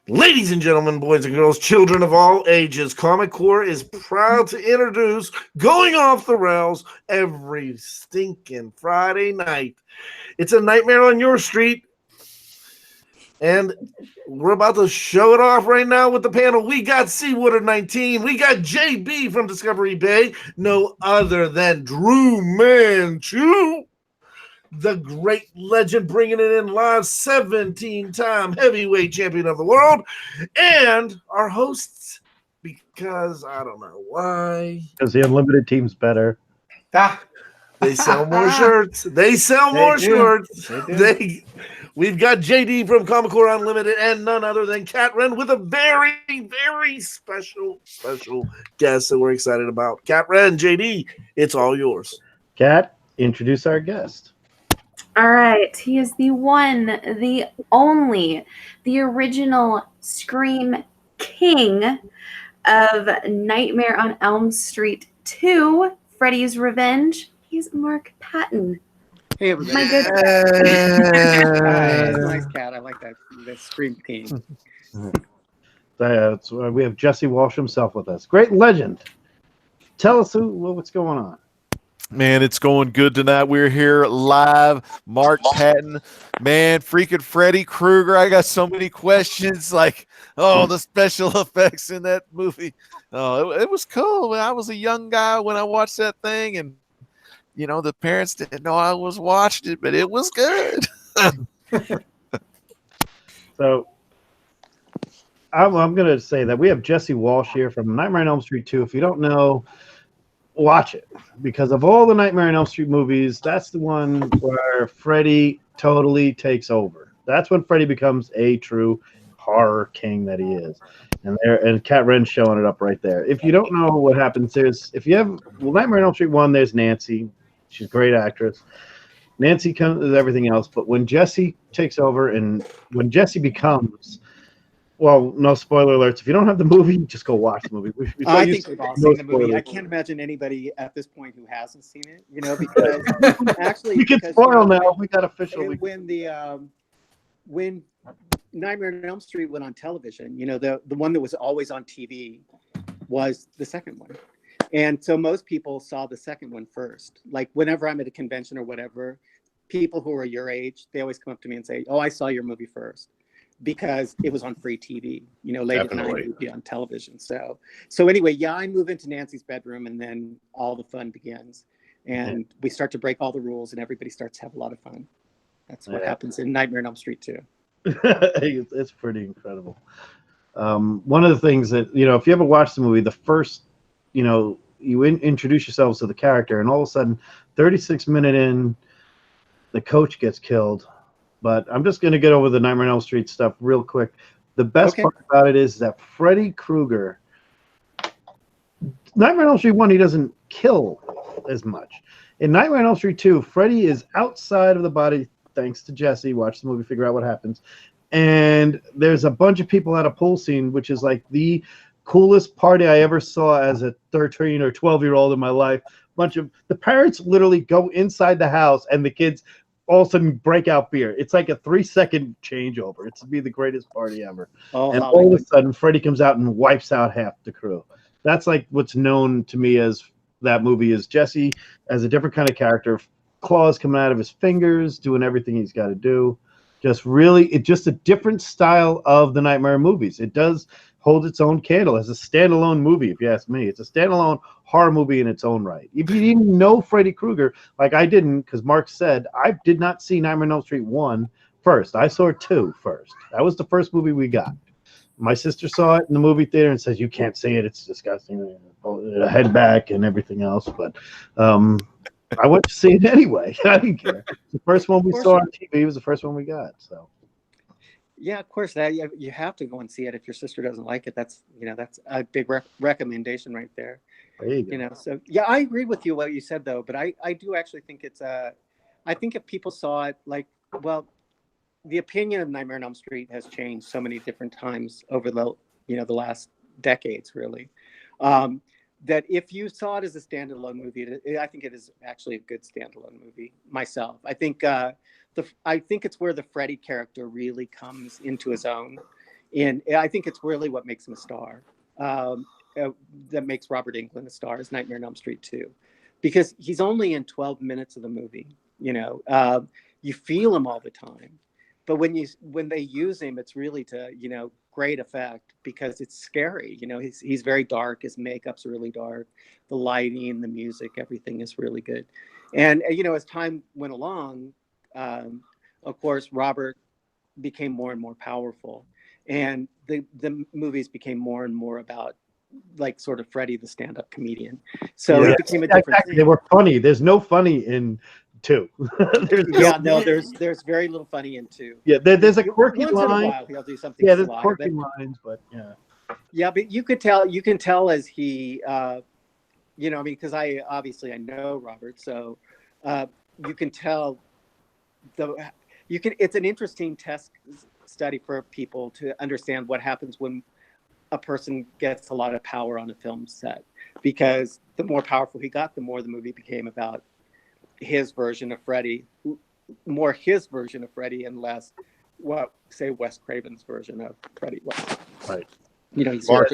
Ladies and gentlemen, boys and girls, children of all ages, Comic Core is proud to introduce Going Off the Rails every stinking Friday night. It's a nightmare on your street, and we're about to show it off right now with the panel. We got Seawater 19, we got JB from Discovery Bay, no other than Drew Manchu, the great legend bringing it in live, 17-time heavyweight champion of the world, and our hosts, because I don't know why. Because the unlimited team's better. They sell more shirts. They sell more shirts. We've got JD from Comic Core Unlimited and none other than Cat Ren with a very, very special guest that we're excited about. Cat Ren, JD, it's all yours. Cat, introduce our guest. All right, he is the one, the only, the original Scream King of Nightmare on Elm Street 2, Freddy's Revenge. He's Mark Patton. Hey, everybody. My good Nice cat. I like that Scream King. We have Jesse Walsh himself with us. Great legend. Tell us what's going on. Man, it's going good tonight. We're here live. Mark Patton, man, freaking Freddy Krueger. I got so many questions. Like, the special effects in that movie. Oh, it was cool. I was a young guy when I watched that thing, and the parents didn't know I was watching it, but it was good. So, I'm going to say that we have Jesse Walsh here from Nightmare on Elm Street 2. If you don't know, watch it, because of all the Nightmare on Elm Street movies, that's the one where Freddy totally takes over. That's when Freddy becomes a true horror king that he is. And Cat Ren's showing it up right there. If you don't know what happens, Nightmare on Elm Street 1, there's Nancy. She's a great actress. Nancy comes with everything else, but when Jesse takes over and when Jesse becomes, well, no spoiler alerts. If you don't have the movie, just go watch the movie. I think we've all seen the movie. I can't imagine anybody at this point who hasn't seen it. Because actually, you can spoil now. We got official. When Nightmare on Elm Street went on television, the one that was always on TV was the second one, and so most people saw the second one first. Like whenever I'm at a convention or whatever, people who are your age, they always come up to me and say, "Oh, I saw your movie first." Because it was on free TV, late at night it would be on television. So anyway, I move into Nancy's bedroom and then all the fun begins. And we start to break all the rules and everybody starts to have a lot of fun. That's what happens in Nightmare on Elm Street 2. It's pretty incredible. One of the things that, if you ever watch the movie, the first, you introduce yourselves to the character and all of a sudden, 36 minutes in, the coach gets killed. But I'm just going to get over the Nightmare on Elm Street stuff real quick. The best part about it is that Freddy Krueger, Nightmare on Elm Street 1, he doesn't kill as much. In Nightmare on Elm Street 2, Freddy is outside of the body, thanks to Jesse. Watch the movie, figure out what happens. And there's a bunch of people at a pool scene, which is like the coolest party I ever saw as a 13 or 12-year-old in my life. The parents literally go inside the house and the kids all of a sudden break out beer. It's like a 3-second changeover. It's to be the greatest party ever. And all of a sudden, Freddy comes out and wipes out half the crew. That's like what's known to me as that movie is Jesse as a different kind of character. Claws coming out of his fingers, doing everything he's got to do. It's just a different style of the Nightmare movies. It does hold its own candle as a standalone movie, if you ask me. It's a standalone horror movie in its own right. If you didn't know Freddy Krueger, like I didn't, because Mark said, I did not see Nightmare on Elm Street 1 first. I saw 2 first. That was the first movie we got. My sister saw it in the movie theater and says, you can't see it. It's disgusting. Head back and everything else. But I went to see it anyway. I didn't care. The first one we saw on TV was the first one we got. So. Yeah, of course. That you have to go and see it if your sister doesn't like it. That's a big recommendation right there. There you go. So I agree with you what you said though, but I do actually think it's I think if people saw it the opinion of Nightmare on Elm Street has changed so many different times over the the last decades really. That if you saw it as a standalone movie, I think it is actually a good standalone movie myself. I think I think it's where the Freddy character really comes into his own. And I think it's really what makes him a star. That makes Robert Englund a star is Nightmare on Elm Street 2, because he's only in 12 minutes of the movie. You feel him all the time, but when they use him, it's really to great effect, because it's scary. He's very dark. His makeup's really dark. The lighting, the music, everything is really good. And as time went along, of course, Robert became more and more powerful, and the movies became more and more about like sort of Freddy the stand-up comedian. So it became a different thing. They were funny. There's no funny in 2. There's very little funny in 2. Yeah, there's a quirky Once line. in a while he'll do something. Yeah, there's sly, quirky lines, but yeah. Yeah, but you can tell as he, because I know Robert, so you can tell it's an interesting test study for people to understand what happens when a person gets a lot of power on a film set, because the more powerful he got, the more the movie became about his version of Freddy, more his version of Freddy, and less Wes Craven's version of Freddy was. Right. Mark,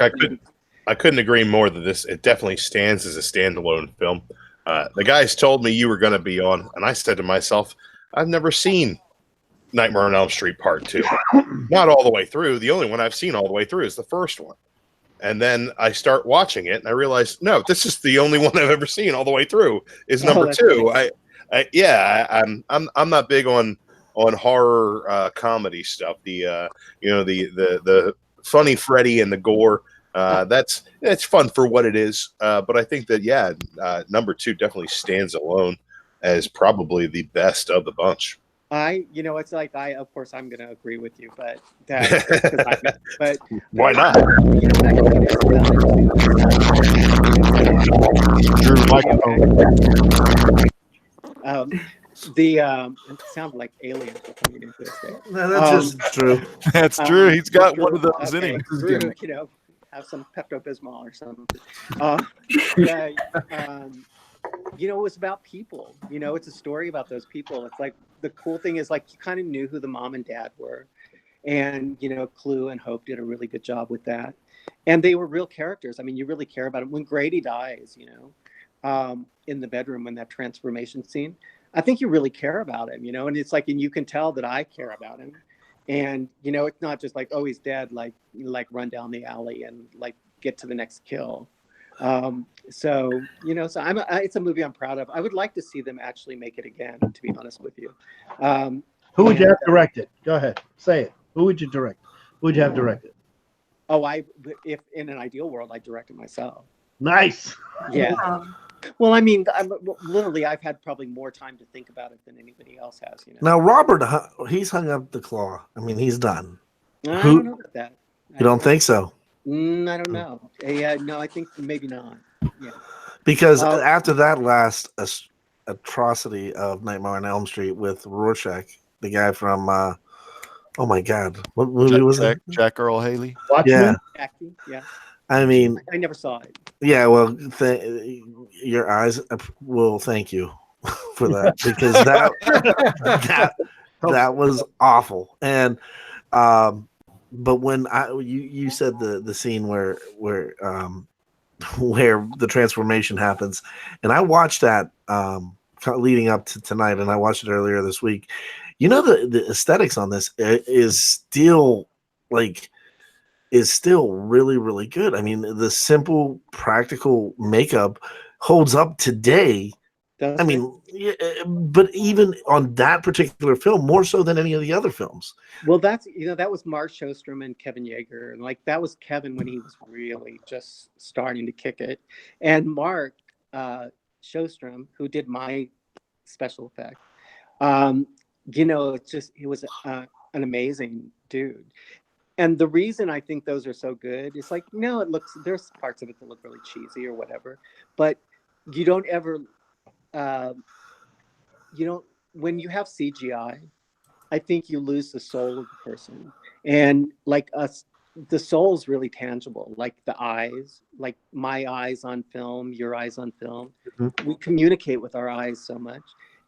I couldn't agree more that it definitely stands as a standalone film. The guys told me you were going to be on, and I said to myself, I've never seen Nightmare on Elm Street Part 2. Not all the way through. The only one I've seen all the way through is the first one. And then I start watching it, and I realize, no, this is the only one I've ever seen all the way through. Is number 2. I'm not big on horror comedy stuff. The funny Freddy and the gore. That's fun for what it is. But I think that number 2 definitely stands alone as probably the best of the bunch. It's like of course I'm going to agree with you, but that but why not? It sounded like aliens were coming into this day. No, that's just true. That's true. He's got one of those in him. Drew, have some Pepto-Bismol or something. It was about people. It's a story about those people. It's like the cool thing is like you kind of knew who the mom and dad were, and Clue and Hope did a really good job with that, and they were real characters. I mean, you really care about them. When Grady dies, in the bedroom when that transformation scene, I think you really care about him. And it's like, and you can tell that I care about him, and it's not just like, oh, he's dead, like run down the alley and like get to the next kill. It's a movie I'm proud of. I would like to see them actually make it again, to be honest with you. Who would you have directed? Go ahead, say it. Who would you direct? Who would you have directed? If in an ideal world, I'd direct it myself. Nice. Yeah. Wow. Well, I mean, I've had probably more time to think about it than anybody else has. Now, Robert, he's hung up the claw. I mean, he's done. I don't know about that. You don't think so? I don't know. No, I think maybe not. Yeah. Because after that last atrocity of Nightmare on Elm Street with Rorschach, the guy from, oh my God, what movie was it? Jack Earl Haley. Yeah. Jackie, yeah. I mean, I never saw it. Yeah, well, your eyes will thank you for that, because that was awful. And but when you said the scene where the transformation happens, and I watched that leading up to tonight, and I watched it earlier this week. The aesthetics on this is still really, really good. I mean, the simple, practical makeup holds up today. I mean, but even on that particular film, more so than any of the other films. Well, that was Mark Shostrom and Kevin Yeager, and like that was Kevin when he was really just starting to kick it, and Mark Shostrom, who did my special effect. He was an amazing dude. And the reason I think those are so good is like, there's parts of it that look really cheesy or whatever, but you don't ever, when you have CGI, I think you lose the soul of the person. And like us, the soul's really tangible, like the eyes, like my eyes on film, your eyes on film. Mm-hmm. We communicate with our eyes so much.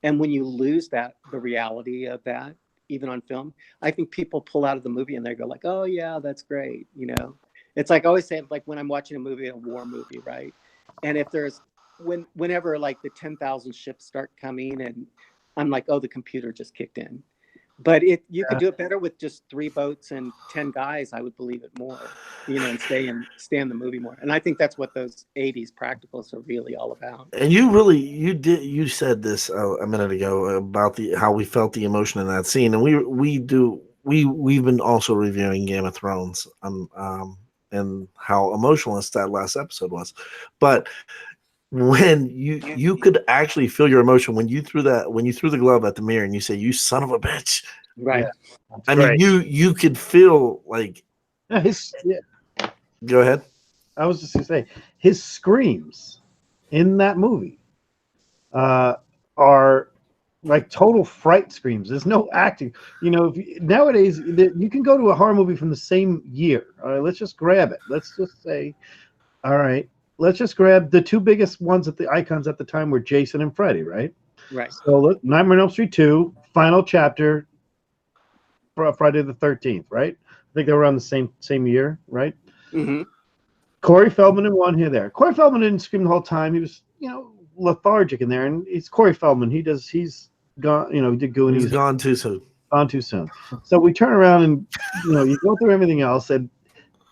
And when you lose the reality of that, even on film, I think people pull out of the movie and they go like, oh yeah, that's great. You know, it's like I always say, like when I'm watching a movie, a war movie, right? And if there's whenever like the 10,000 ships start coming, and I'm like, oh, the computer just kicked in. But you could do it better with just 3 boats and 10 guys. I would believe it more, you know, and stay in the movie more. And I think that's what those 80s practicals are really all about. And you said this a minute ago about how we felt the emotion in that scene, and we've been also reviewing Game of Thrones and how emotionless that last episode was, but when you could actually feel your emotion when you threw the glove at the mirror and you say, "You son of a bitch," Right. Yeah, I mean, you could feel like. Go ahead. I was just gonna say his screams in that movie are like total fright screams. There's no acting. You know, nowadays you can go to a horror movie from the same year. All right, let's just grab it. Let's just say, all right, let's just grab the 2 biggest ones at the icons at the time were Jason and Freddy, right? Right. So Nightmare on Elm Street 2, final chapter, Friday the 13th, right? I think they were on the same year, right? Mm-hmm. Corey Feldman in 1 here there. Corey Feldman didn't scream the whole time. He was, you know, lethargic in there, and it's Corey Feldman. He's gone. You know, he did Goonies. He's gone too soon. Gone too soon. So we turn around and you go through everything else, and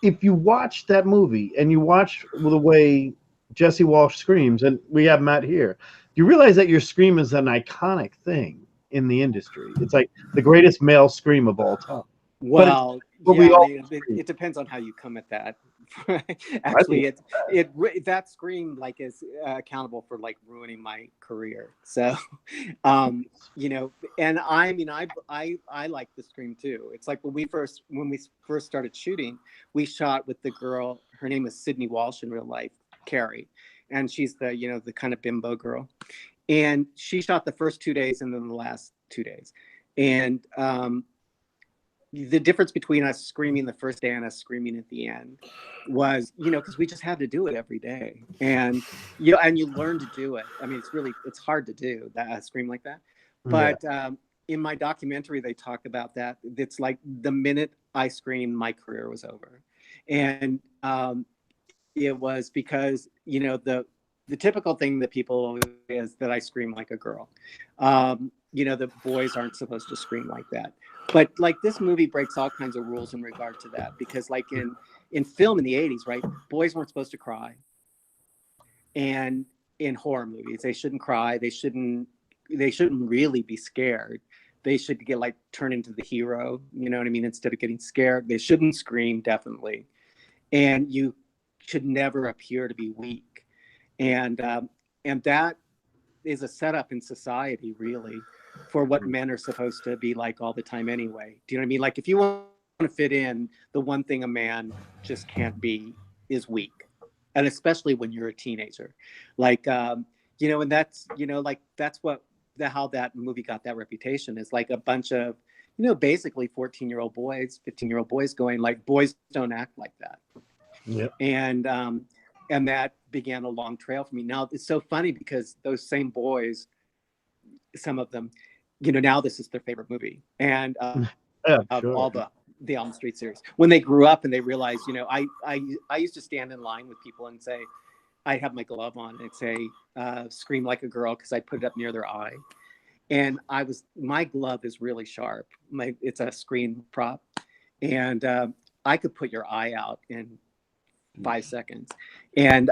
if you watch that movie and you watch the way Jesse Walsh screams, and we have Matt here, you realize that your scream is an iconic thing in the industry. It's like the greatest male scream of all time. Well, it depends on how you come at that. Actually, that scream like is accountable for like ruining my career. So, you know, and I mean, I like the scream too. It's like when we first started shooting, we shot with the girl. Her name is Sydney Walsh in real life, Carrie, and she's the kind of bimbo girl. And she shot the first 2 days and then the last 2 days, and the difference between us screaming the first day and us screaming at the end was, because we just had to do it every day. And, and you learn to do it. I mean, it's hard to do that scream like that. But in my documentary, they talk about that. It's like the minute I screamed, my career was over. And it was because, the typical thing that people is that I scream like a girl. The boys aren't supposed to scream like that. But like this movie breaks all kinds of rules in regard to that, because like in film in the 80s, right, boys weren't supposed to cry. And in horror movies, they shouldn't cry. They shouldn't really be scared. They should get like turn into the hero, you know what I mean? Instead of getting scared, they shouldn't scream, definitely. And you should never appear to be weak. And that is a setup in society, really, for what men are supposed to be like all the time anyway. Do you know what I mean? Like if you want to fit in, the one thing a man just can't be is weak. And especially when you're a teenager. Like, and that's, that's how that movie got that reputation, is like a bunch of, basically 14-year-old boys, 15-year-old boys going like, boys don't act like that. Yep. And that began a long trail for me. Now it's so funny because those same boys, some of them, now this is their favorite movie. And all the Elm Street series. When they grew up and they realized, I used to stand in line with people and say, I'd have my glove on and say, scream like a girl, because I'd put it up near their eye. And my glove is really sharp. It's a screen prop. And I could put your eye out in 5 seconds. And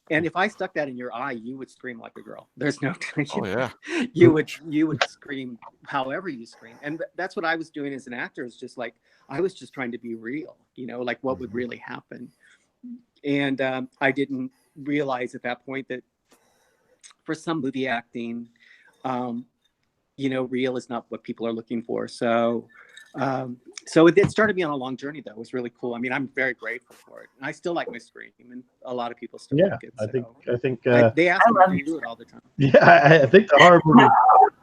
if I stuck that in your eye, you would scream like a girl. There's no you would scream however you scream. And that's what I was doing as an actor, is just like I was just trying to be real, like what would really happen. And I didn't realize at that point that for some movie acting, real is not what people are looking for. So it started me on a long journey, though. It was really cool. I mean, I'm very grateful for it. And I still like my scream, and a lot of people still like it. So. I think they ask me to do it all the time. Yeah, I think the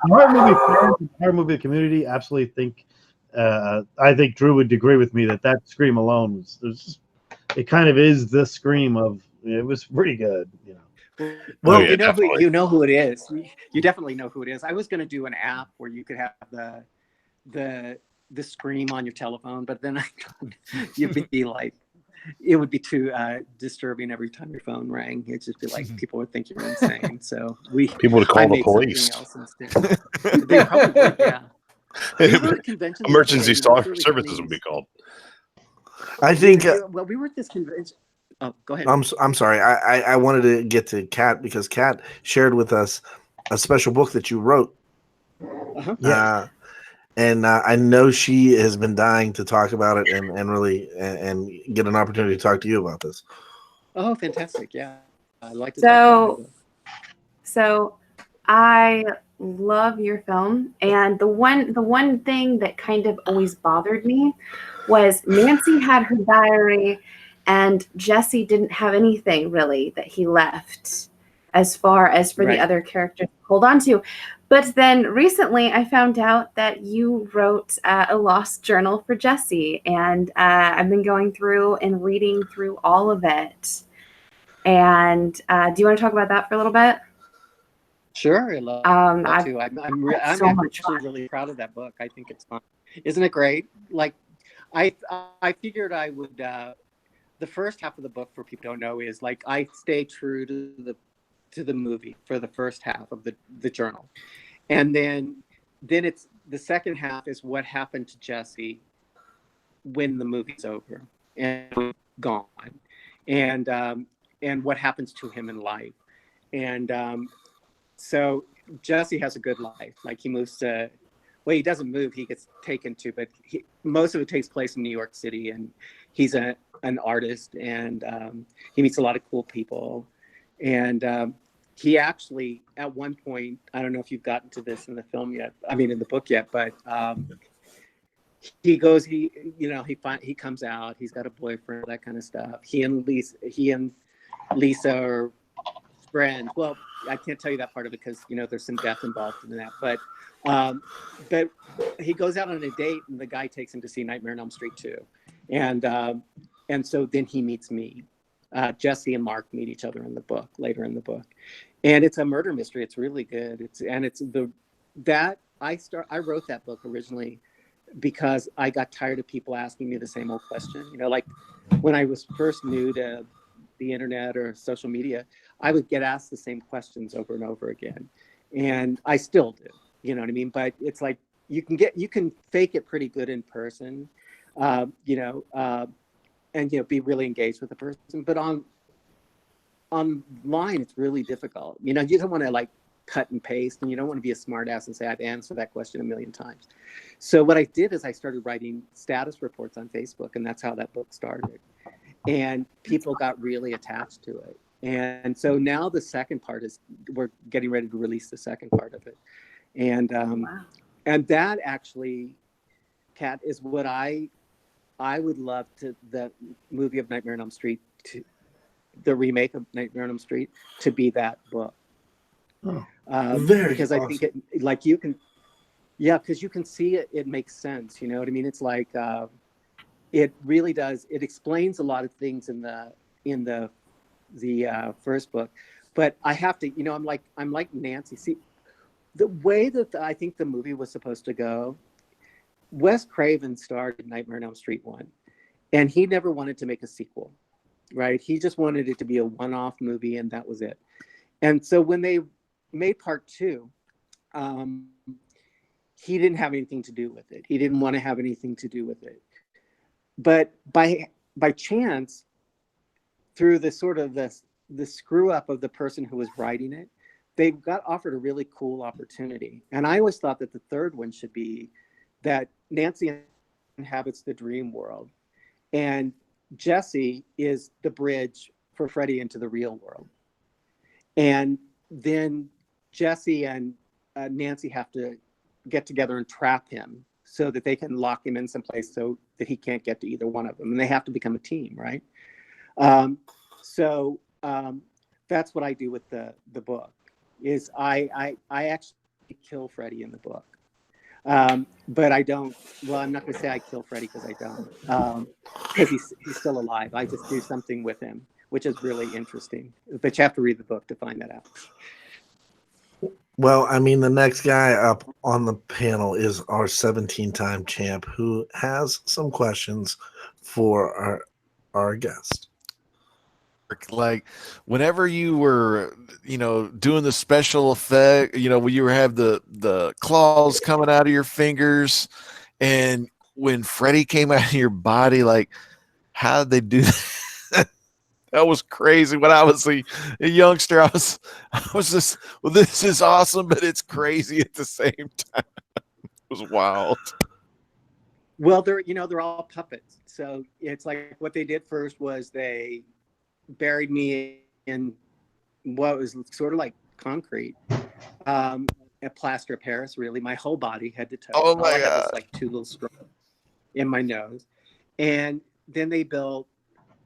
horror movie community absolutely think. I think Drew would agree with me that scream alone it kind of is the scream of. It was pretty good, Well, you know who it is. You definitely know who it is. I was going to do an app where you could have the scream on your telephone, but then you'd be like, it would be too disturbing every time your phone rang. It'd just be like people would think you're insane. So People would I call the made police. something else instead. They probably would, yeah. We were at a convention the other Emergency day, you know, it's really services funny. would be called. I think. Well, we were at this convention. Oh, go ahead. I'm sorry. I wanted to get to Kat because Kat shared with us a special book that you wrote. Uh-huh. Yes. And I know she has been dying to talk about it and really and get an opportunity to talk to you about this. Oh, fantastic! Yeah, I'd like to talk about my book. So I love your film, and the one thing that kind of always bothered me was Nancy had her diary, and Jesse didn't have anything really that he left as far as for the other characters to hold on to. But then recently I found out that you wrote a lost journal for Jesse, and I've been going through and reading through all of it. And do you want to talk about that for a little bit? Sure, I love to. I'm actually really proud of that book. I think it's fun. Isn't it great? Like, I figured I would. The first half of the book, for people who don't know, is like I stay true to the movie for the first half of the journal, and then it's the second half is what happened to Jesse when the movie's over and gone, and what happens to him in life, and so Jesse has a good life. Like he moves to, well, he doesn't move, he gets taken to, but most of it takes place in New York City, and he's an artist, and he meets a lot of cool people. And he actually, at one point, I don't know if you've gotten to this in the film yet, I mean, in the book yet, but he comes out, he's got a boyfriend, that kind of stuff. He and Lisa are friends. Well, I can't tell you that part of it because, you know, there's some death involved in that. But he goes out on a date, and the guy takes him to see Nightmare on Elm Street 2. And so then he meets me. Jesse and Mark meet each other later in the book. And it's a murder mystery. It's really good. I wrote that book originally because I got tired of people asking me the same old question. You know, like when I was first new to the internet or social media, I would get asked the same questions over and over again. And I still do, you know what I mean? But it's like, you can fake it pretty good in person, and, be really engaged with the person. But online, it's really difficult. You know, you don't want to like cut and paste, and you don't want to be a smart ass and say, I've answered that question a million times. So what I did is I started writing status reports on Facebook, and that's how that book started. And people got really attached to it. And so now the second part is, we're getting ready to release the second part of it. And wow. And that actually, Kat, is what I would love the movie of Nightmare on Elm Street, the remake of Nightmare on Elm Street, to be that book. Oh, because awesome. I think it, like, you can, because you can see it, it makes sense. You know what I mean? It's like, it really does. It explains a lot of things in the first book, but I have to, I'm like Nancy. See, the way that I think the movie was supposed to go, Wes Craven started Nightmare on Elm Street 1, and he never wanted to make a sequel, right? He just wanted it to be a one-off movie, and that was it. And so when they made part 2, he didn't have anything to do with it. He didn't want to have anything to do with it. But by chance, through the sort of the screw up of the person who was writing it, they got offered a really cool opportunity. And I always thought that the third one should be that Nancy inhabits the dream world, and Jesse is the bridge for Freddy into the real world. And then Jesse and Nancy have to get together and trap him so that they can lock him in someplace so that he can't get to either one of them. And they have to become a team, right? So that's what I do with the book, is I actually kill Freddy in the book. But I don't, well, I'm not going to say I kill Freddy, because I don't, because he's still alive. I just do something with him, which is really interesting. But you have to read the book to find that out. Well, I mean, the next guy up on the panel is our 17-time champ who has some questions for our guest. Like whenever you were, doing the special effect, when you have the claws coming out of your fingers, and when Freddy came out of your body, like how did they do that? That was crazy. When I was a youngster, I was just, well, this is awesome, but it's crazy at the same time. It was wild. Well, they're all puppets. So it's like what they did first was they buried me in what was sort of like concrete, a plaster of Paris, really. My whole body, head to toe. Oh my All I had was God. like 2 little screws in my nose. And then they built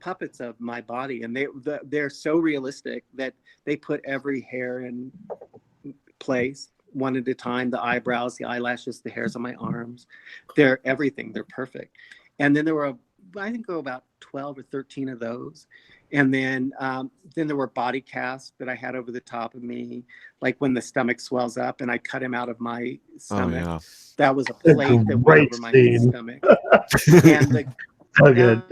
puppets of my body, and they're so realistic that they put every hair in place one at a time, the eyebrows, the eyelashes, the hairs on my arms. They're everything. They're perfect. And then there were, I think, about 12 or 13 of those. And then there were body casts that I had over the top of me, like when the stomach swells up and I cut him out of my stomach. yeah. That was a plate that went over my stomach. And So good.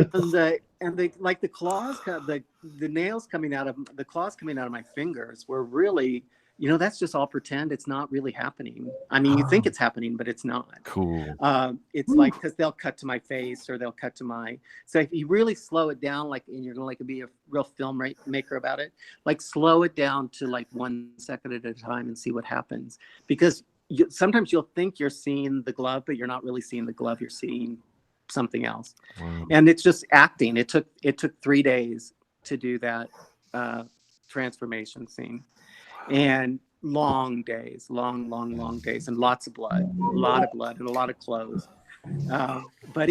and the like the claws, the nails coming out of the claws coming out of my fingers were really, that's just all pretend. It's not really happening. I mean, you think it's happening, but it's not. Cool. It's like, because they'll cut to my face or they'll cut to my. So if you really slow it down, like, and you're gonna be a real film maker about it, like slow it down to like 1 second at a time and see what happens. Because sometimes you'll think you're seeing the glove, but you're not really seeing the glove. You're seeing something else. Wow. And it's just acting. It took 3 days to do that transformation scene, and long days, long days, and lots of blood, a lot of blood, and a lot of clothes. But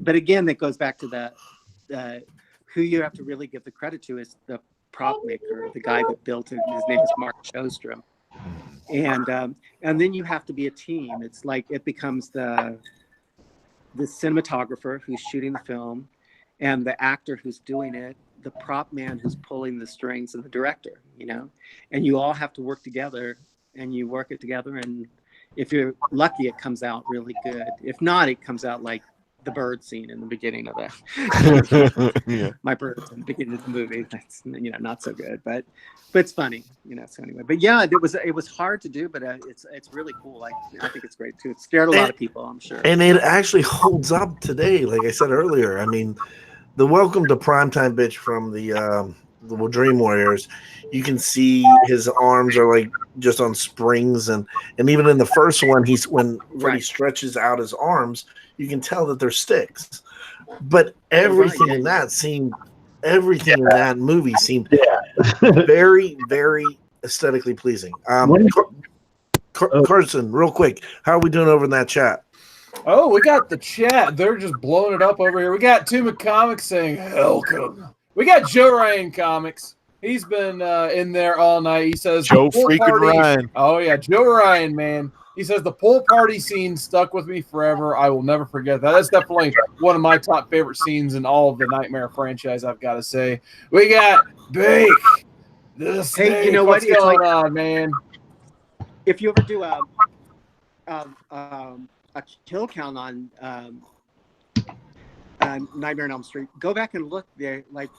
but again, that goes back to the who you have to really give the credit to is the prop maker, the guy that built it. His name is Mark Shostrom. And then you have to be a team. It's like it becomes the cinematographer who's shooting the film, and the actor who's doing it, the prop man who's pulling the strings, and the director, and you all have to work together, and you work it together. And if you're lucky, it comes out really good. If not, it comes out like the bird scene in the beginning of Yeah. my birds in the beginning of the movie. That's, not so good, but it's funny, so anyway, but yeah, it was hard to do, but it's really cool. I think it's great too. It scared a lot of people, I'm sure. And it actually holds up today. Like I said earlier, I mean, the Welcome to Primetime bitch from the Dream Warriors, you can see his arms are like just on springs, and even in the first one, when Freddy stretches out his arms, you can tell that they're sticks. But everything in that in that movie seemed very, very aesthetically pleasing. Carson, real quick, how are we doing over in that chat? Oh, we got the chat. They're just blowing it up over here. We got Tim Comics saying, welcome. We got Joe Ryan Comics. He's been in there all night. He says, Joe freaking Ryan. Oh, yeah, Joe Ryan, man. He says, the pool party scene stuck with me forever. I will never forget that. That's definitely one of my top favorite scenes in all of the Nightmare franchise, I've got to say. We got Bake. The snake. Hey, you know what's what? going on, man? If you ever do a kill count on Nightmare on Elm Street, go back and look there. Like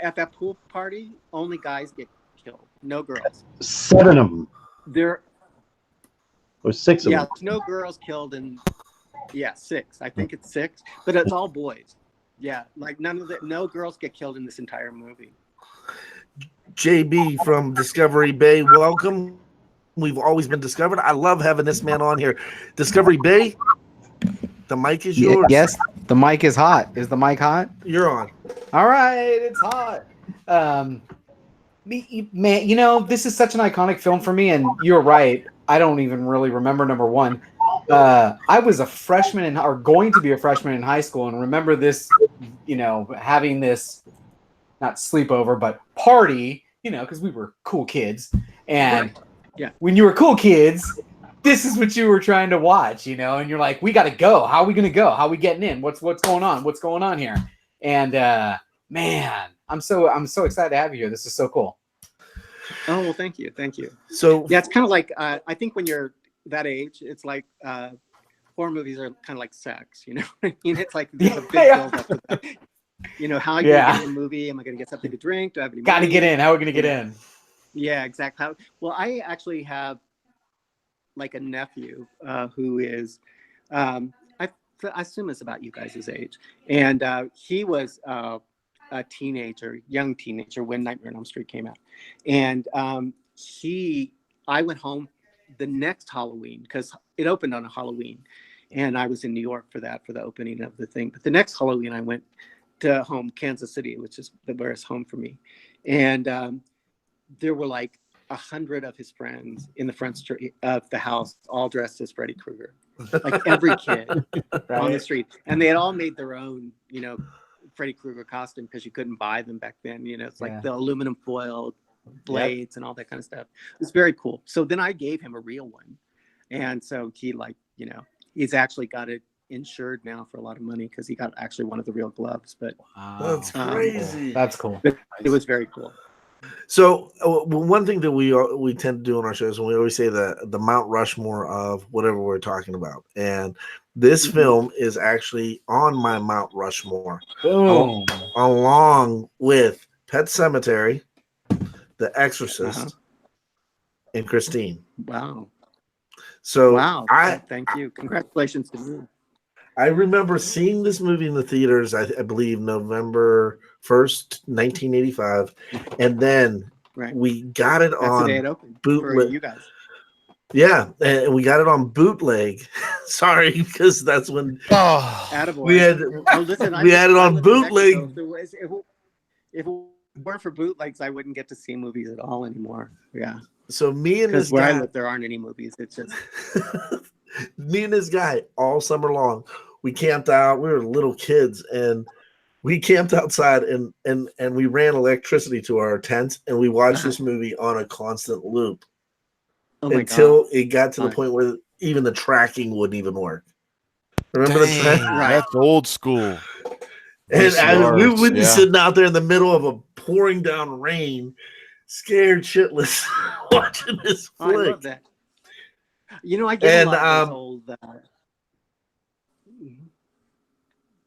at that pool party, only guys get killed, no girls. 7 of them. There or 6 of them. Yeah, no girls killed, and 6. I think it's 6, but it's all boys. Yeah, like no girls get killed in this entire movie. JB from Discovery Bay, welcome. We've always been discovered. I love having this man on here. Discovery Bay, the mic is yours. Yes, the mic is hot. Is the mic hot? You're on. All right, it's hot. Man, this is such an iconic film for me, and you're right. I don't even really remember number 1. I was a freshman or going to be a freshman in high school, and remember this, having this not sleepover but party, because we were cool kids, and when you were cool kids, this is what you were trying to watch, and you're like, we got to go. How are we going to go? How are we getting in? What's going on? What's going on here? And man, I'm so excited to have you here. This is so cool. Oh well, thank you, thank you. So Yeah, it's kind of like I think when you're that age, it's like horror movies are kind of like sex. You know what I mean? It's like there's a big Yeah. build up to that. You know, how are you Yeah. gonna get in the movie? Am I gonna get something to drink? Do I have any Got to money? get in. How are we going to get Yeah. in? Yeah, exactly. Well, I actually have like a nephew who is, I assume it's about you guys' age, and he was a teenager, young teenager when Nightmare on Elm Street came out, and I went home the next Halloween because it opened on a Halloween, and I was in New York for the opening of the thing. But the next Halloween, I went to home, Kansas City, which is where it's home for me, and there were like 100 of his friends in the front street of the house, all dressed as Freddy Krueger, like every kid on the street, and they had all made their own, Freddy Krueger costume because you couldn't buy them back then. It's like the aluminum foil blades and all that kind of stuff. It was very cool. So then I gave him a real one, and so he he's actually got it insured now for a lot of money because he got actually one of the real gloves. But that's crazy. That's cool. It was very cool. So one thing that we tend to do on our shows, and we always say the Mount Rushmore of whatever we're talking about, and this film is actually on my Mount Rushmore, Boom. along with Pet Sematary, The Exorcist, and Christine. Wow. So wow. Thank you. Congratulations to you. I remember seeing this movie in the theaters, I believe November 1st, 1985. And then we got it on the day it opened bootleg. for you guys. Yeah, and we got it on bootleg. Sorry, because that's when we had we had it on bootleg. If it weren't for bootlegs, I wouldn't get to see movies at all anymore. Yeah. So me and this where guy, I live, there aren't any movies. It's just me and this guy all summer long. We camped out. We were little kids, and we camped outside, and we ran electricity to our tents, and we watched this movie on a constant loop until it got to the point where even the tracking wouldn't even work. Remember the tracking? That's old school. And we would be sitting out there in the middle of a pouring down rain, scared shitless, watching this flick. I love that. I get a lot of those old.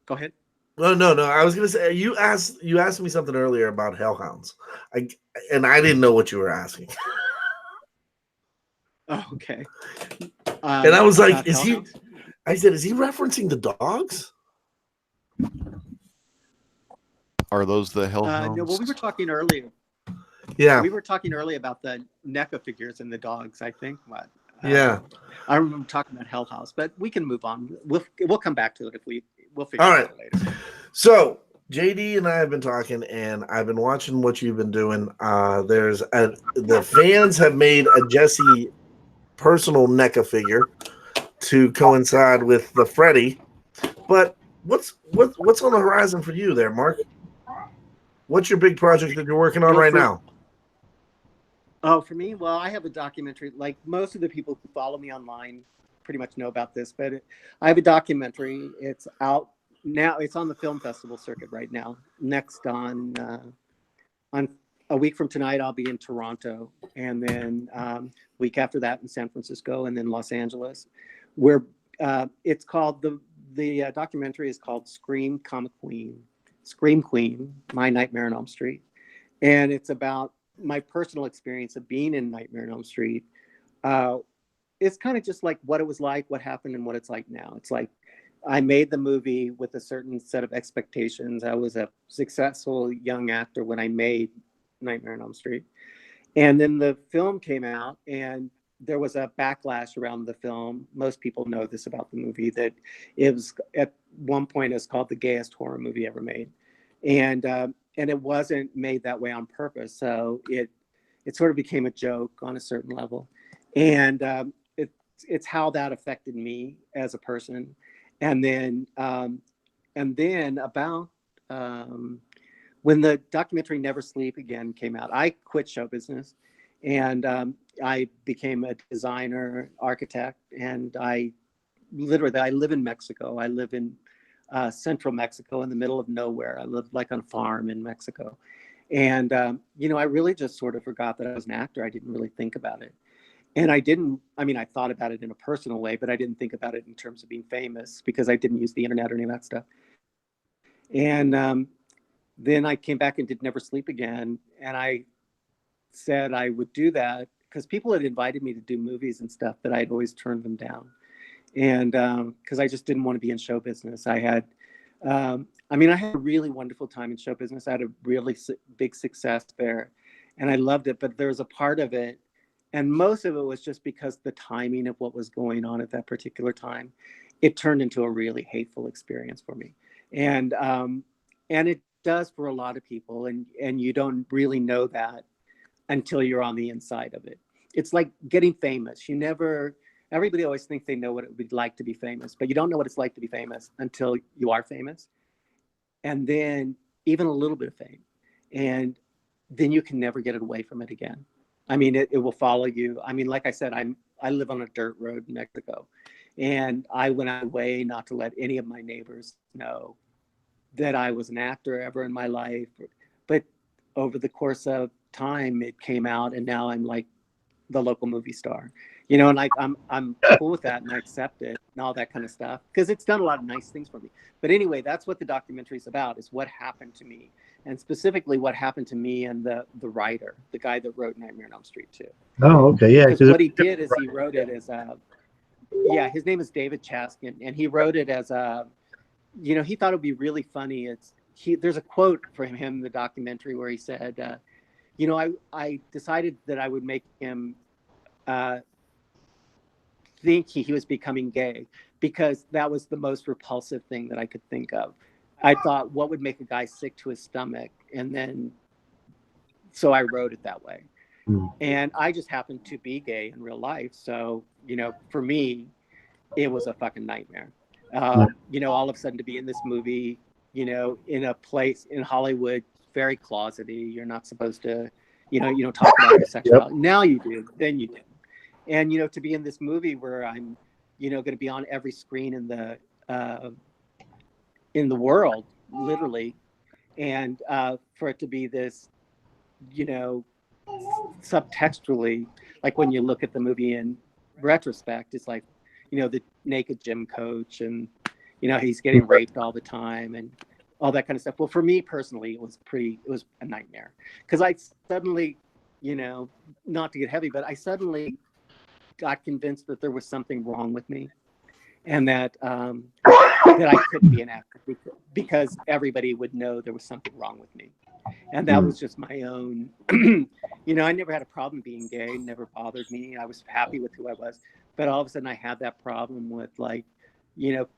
Go ahead. No. I was gonna say you asked me something earlier about hellhounds, and I didn't know what you were asking. Oh, okay. And I was like, "Is he?" I said, "Is he referencing the dogs?" Are those the hellhounds? No. Well, we were talking earlier. Yeah, we were talking earlier about the NECA figures and the dogs. I think. Yeah. I remember talking about Hell House, but we can move on. We'll come back to it if we'll figure it out later. So JD and I have been talking, and I've been watching what you've been doing. The fans have made a Jesse personal NECA figure to coincide with the Freddy. But what's on the horizon for you there, Mark? What's your big project that you're working on right now? Oh, for me, well, I have a documentary. Like most of the people who follow me online pretty much know about this, but I have a documentary. It's out now. It's on the film festival circuit right now. Next on a week from tonight, I'll be in Toronto, and then week after that in San Francisco, and then Los Angeles. Where it's called the documentary is called Scream Queen, My Nightmare on Elm Street, and it's about my personal experience of being in Nightmare on Elm Street. It's kind of just like what it was like, what happened, and what it's like now. It's like I made the movie with a certain set of expectations. I was a successful young actor when I made Nightmare on Elm Street. And then the film came out, and there was a backlash around the film. Most people know this about the movie, that it was at one point it's called the gayest horror movie ever made. And it wasn't made that way on purpose. So it sort of became a joke on a certain level. And it's how that affected me as a person. And then about when the documentary Never Sleep Again came out, I quit show business, and I became a designer, architect, and I live in Mexico. I live in central Mexico in the middle of nowhere. I live like on a farm in Mexico. And, I really just sort of forgot that I was an actor. I didn't really think about it. And I thought about it in a personal way, but I didn't think about it in terms of being famous because I didn't use the internet or any of that stuff. And then I came back and did Never Sleep Again. And I said I would do that because people had invited me to do movies and stuff, but I'd always turned them down. And because I just didn't want to be in show business. I had a really wonderful time in show business. I had a really big success there and I loved it, but there was a part of it, and most of it was just because the timing of what was going on at that particular time, it turned into a really hateful experience for me. And it does for a lot of people, and you don't really know that until you're on the inside of it. It's like getting famous. Everybody always thinks they know what it would be like to be famous, but you don't know what it's like to be famous until you are famous. And then even a little bit of fame. And then you can never get it away from it again. I mean, it will follow you. I mean, like I said, I live on a dirt road in Mexico. And I went out of my way not to let any of my neighbors know that I was an actor ever in my life. But over the course of time, it came out, and now I'm like the local movie star. And like I'm cool with that, and I accept it and all that kind of stuff because it's done a lot of nice things for me. But anyway, that's what the documentary is about, is what happened to me, and specifically what happened to me and the writer, the guy that wrote Nightmare on Elm Street 2. Oh, okay, yeah. Because what he did is he wrote it as his name is David Chaskin, and he wrote it as he thought it would be really funny. There's a quote from him in the documentary where he said, I decided that I would make him think he was becoming gay because that was the most repulsive thing that I could think of. I thought, what would make a guy sick to his stomach? And then, so I wrote it that way. And I just happened to be gay in real life. So, for me, it was a fucking nightmare. All of a sudden to be in this movie, in a place in Hollywood, very closety. You're not supposed to, you don't talk about your sexuality. Yep. Now you do, then you do. And, to be in this movie where I'm, going to be on every screen in the world, literally. And for it to be this, subtextually, like when you look at the movie in retrospect, it's like, the naked gym coach and, he's getting raped all the time and all that kind of stuff. Well, for me personally, it was a nightmare because I suddenly, not to get heavy, but I suddenly got convinced that there was something wrong with me and that I couldn't be an actor because everybody would know there was something wrong with me. And that was just my own, I never had a problem being gay, never bothered me. I was happy with who I was. But all of a sudden I had that problem with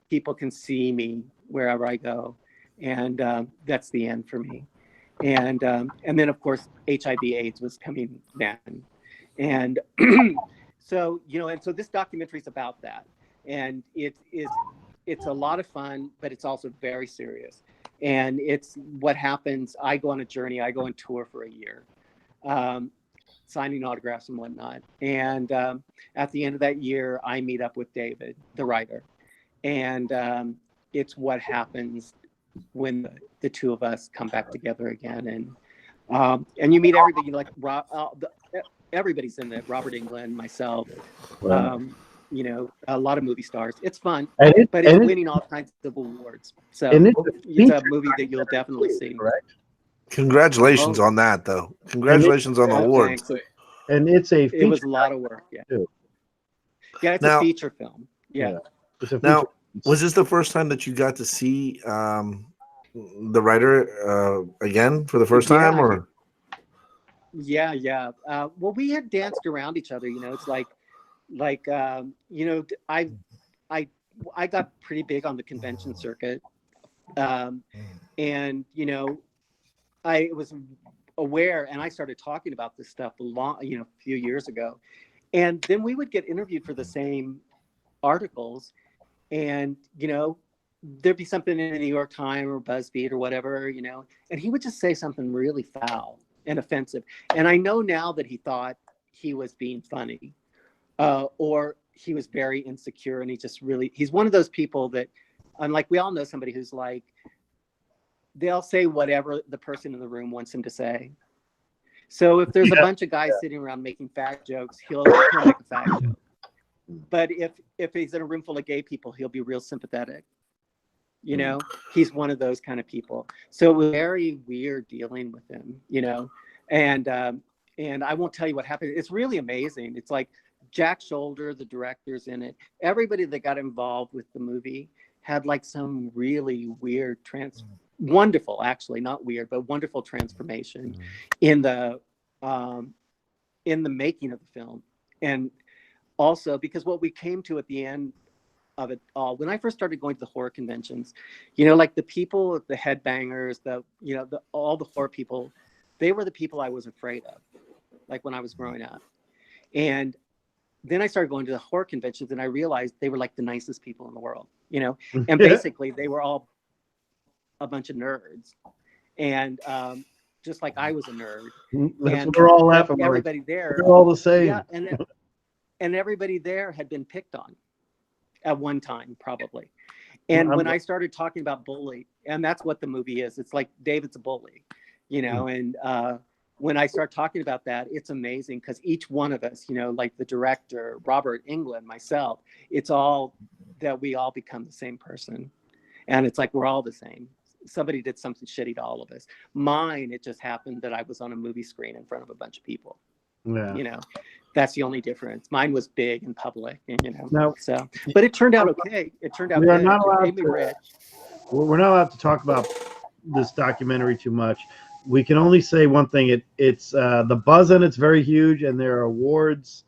people can see me wherever I go. And that's the end for me. And then of course, HIV/AIDS was coming then. And so, and so this documentary is about that. And it's a lot of fun, but it's also very serious. And it's what happens. I go on a journey. I go on tour for a year, signing autographs and whatnot. And at the end of that year, I meet up with David, the writer. And it's what happens when the two of us come back together again. And you meet everybody, like everybody's in it. Robert Englund, myself, a lot of movie stars. It's fun, but it's winning all kinds of awards. So it's a movie that you'll definitely see. Correct. Congratulations on that, though. Congratulations on the awards. Thanks. And it was a lot of work. Yeah, it's a feature film. Yeah. Now, was this the first time that you got to see the writer again for the first time, or? Yeah. Well, we had danced around each other. It's like I got pretty big on the convention circuit, and I was aware, and I started talking about this stuff a few years ago, and then we would get interviewed for the same articles, and there'd be something in the New York Times or BuzzFeed or whatever, and he would just say something really foul and offensive, and I know now that he thought he was being funny. Or he was very insecure, and he's one of those people that, unlike we all know somebody who's like they'll say whatever the person in the room wants him to say. So if there's a bunch of guys sitting around making fag jokes, he'll make a fag joke. But if he's in a room full of gay people, he'll be real sympathetic. You know, he's one of those kind of people. So it was very weird dealing with him, you know, and I won't tell you what happened. It's really amazing. It's like Jack Shoulder, the director's in it. Everybody that got involved with the movie had like some really weird wonderful, actually, not weird, but wonderful transformation in the making of the film. And also because what we came to at the end of it all, when I first started going to the horror conventions, you know, like the people, the headbangers, all the horror people, they were the people I was afraid of, like when I was growing up. And then I started going to the horror conventions and I realized they were like the nicest people in the world, you know, and basically they were all a bunch of nerds. And just like I was a nerd. That's what they're all laughing. Everybody there. They're all the same. Yeah, and everybody there had been picked on at one time, probably. And when I started talking about bully, and that's what the movie is, it's like David's a bully, you know, and when I start talking about that, it's amazing because each one of us, you know, like the director, Robert Englund, myself, it's all that we all become the same person. And it's like we're all the same. Somebody did something shitty to all of us. Mine, it just happened that I was on a movie screen in front of a bunch of people. Yeah. You know, that's the only difference. Mine was big and public, and you know. But it turned out okay. It turned out good. Not allowed we're not allowed to talk about this documentary too much. We can only say one thing. It's the buzz on it's very huge, and there are awards.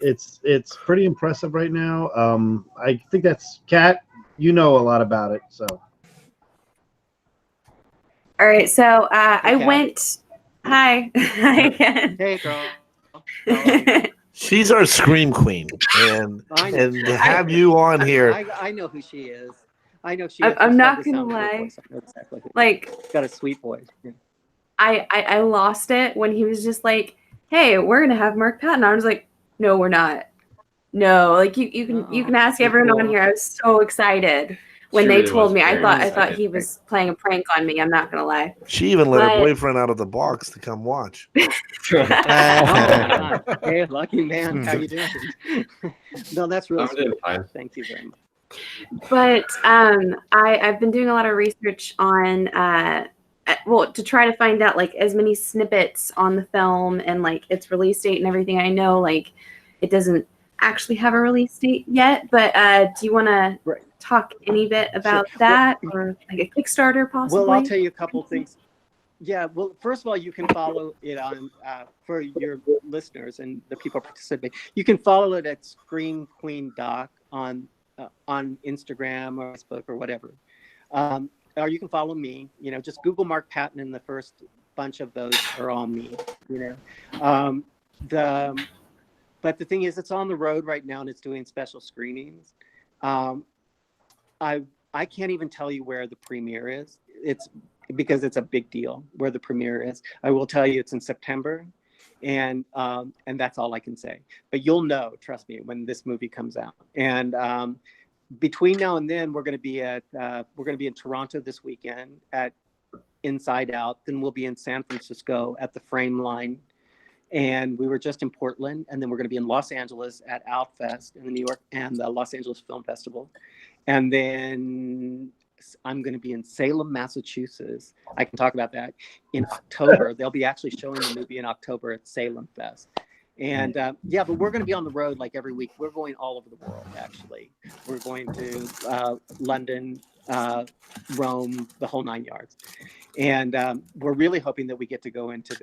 It's pretty impressive right now. I think that's Kat. You know a lot about it, so. All right, so I went. Hi. Hi again. Hey, girl. She's our scream queen, and to have you on here, I know who she is. I know she. I'm not gonna lie. Exactly. Like, got a sweet voice. Yeah. I lost it when he was just like, "Hey, we're gonna have Mark Patton." I was like, "No, we're not. No, like you can ask everyone on here." I was so excited when they told me. I thought he was playing a prank on me. I'm not gonna lie. She even let her boyfriend out of the box to come watch. Hey, lucky man, how you doing? No, that's really sweet. Thank you very much. But I've been doing a lot of research on to try to find out like as many snippets on the film and like its release date and everything. I know like it doesn't actually have a release date yet, but do you want to talk any bit about that or like a Kickstarter possibly? Well, I'll tell you a couple things. Yeah, well, first of all, you can follow it on for your listeners and the people participating. You can follow it at Scream Queen Doc on Instagram or Facebook or whatever. Or you can follow me. You know, just Google Mark Patton, and the first bunch of those are all me. You know, but the thing is, it's on the road right now and it's doing special screenings. I can't even tell you where the premiere is. It's because it's a big deal where the premiere is. I will tell you it's in September, and that's all I can say. But you'll know, trust me, when this movie comes out. And between now and then, we're going to be in Toronto this weekend at Inside Out. Then we'll be in San Francisco at the Frame Line. And we were just in Portland, and then we're going to be in Los Angeles at Outfest in New York and the Los Angeles Film Festival. And then I'm going to be in Salem, Massachusetts. I can talk about that in October. They'll be actually showing the movie in October at Salem Fest. And but we're going to be on the road like every week. We're going all over the world, actually. We're going to London, Rome, the whole 9 yards. And we're really hoping that we get to go into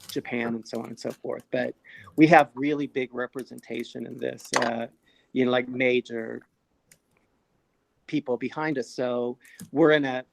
Japan and so on and so forth. But we have really big representation in this, like major people behind us. So we're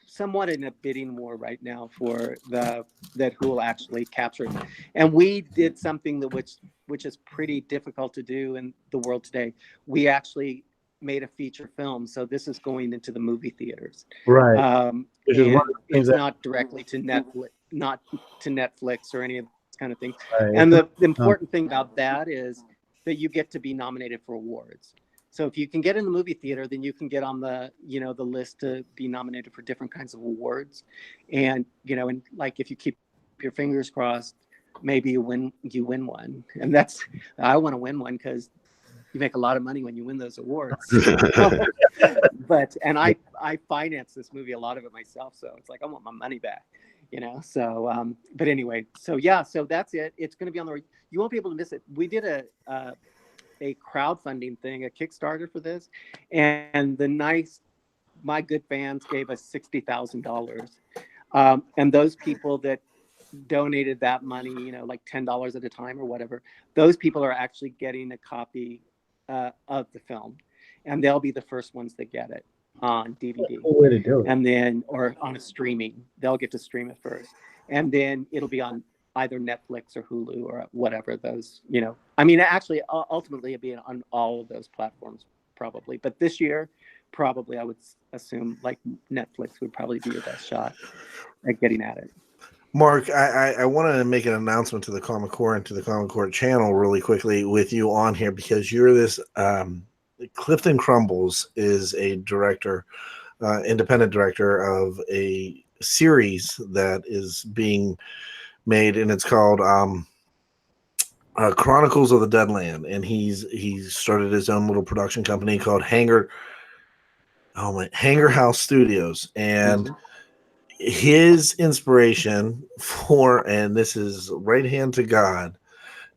somewhat in a bidding war right now for who will actually capture it. And we did something which is pretty difficult to do in the world today. We actually made a feature film, so this is going into the movie theaters. Right. It's not directly to Netflix or any of those kind of things. Right. And the important thing about that is that you get to be nominated for awards. So if you can get in the movie theater, then you can get on the, the list to be nominated for different kinds of awards. And, and like if you keep your fingers crossed, maybe you win one. And I want to win one because you make a lot of money when you win those awards. And I finance this movie, a lot of it myself. So it's like, I want my money back, So, but anyway, so that's it. It's going to be on the, you won't be able to miss it. We did a crowdfunding thing, a Kickstarter for this. And my good fans gave us $60,000. And those people that donated that money, like $10 at a time or whatever, those people are actually getting a copy of the film, and they'll be the first ones that get it on DVD. Cool way to do it. And then, or on a streaming, they'll get to stream it first, and then it'll be on either Netflix or Hulu or whatever those, I mean, actually, ultimately it'll be on all of those platforms probably, but this year, probably I would assume like Netflix would probably be your best shot at getting at it. Mark, I wanted to make an announcement to the Comic Core and to the Comic Core channel really quickly with you on here, because you're this Clifton Crumbles is a director, independent director of a series that is being made, and it's called Chronicles of the Deadland, and he's started his own little production company called Hanger House Studios, and his inspiration for, and this is right hand to God,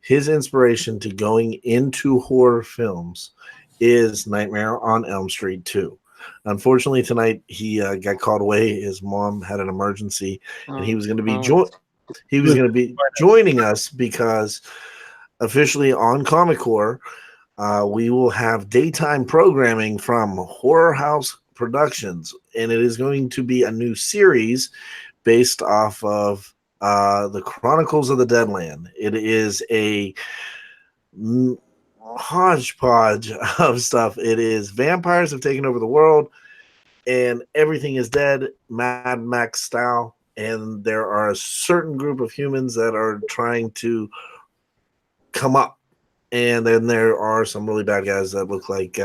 his inspiration to going into horror films is Nightmare on Elm Street 2. Unfortunately, tonight he got called away. His mom had an emergency, and he was going to be joining us because officially on Comic Core, we will have daytime programming from Horror House Productions, and it is going to be a new series based off of the Chronicles of the Deadland. It is a hodgepodge of stuff. It is vampires have taken over the world, and everything is dead, Mad Max style, and there are a certain group of humans that are trying to come up, and then there are some really bad guys that look like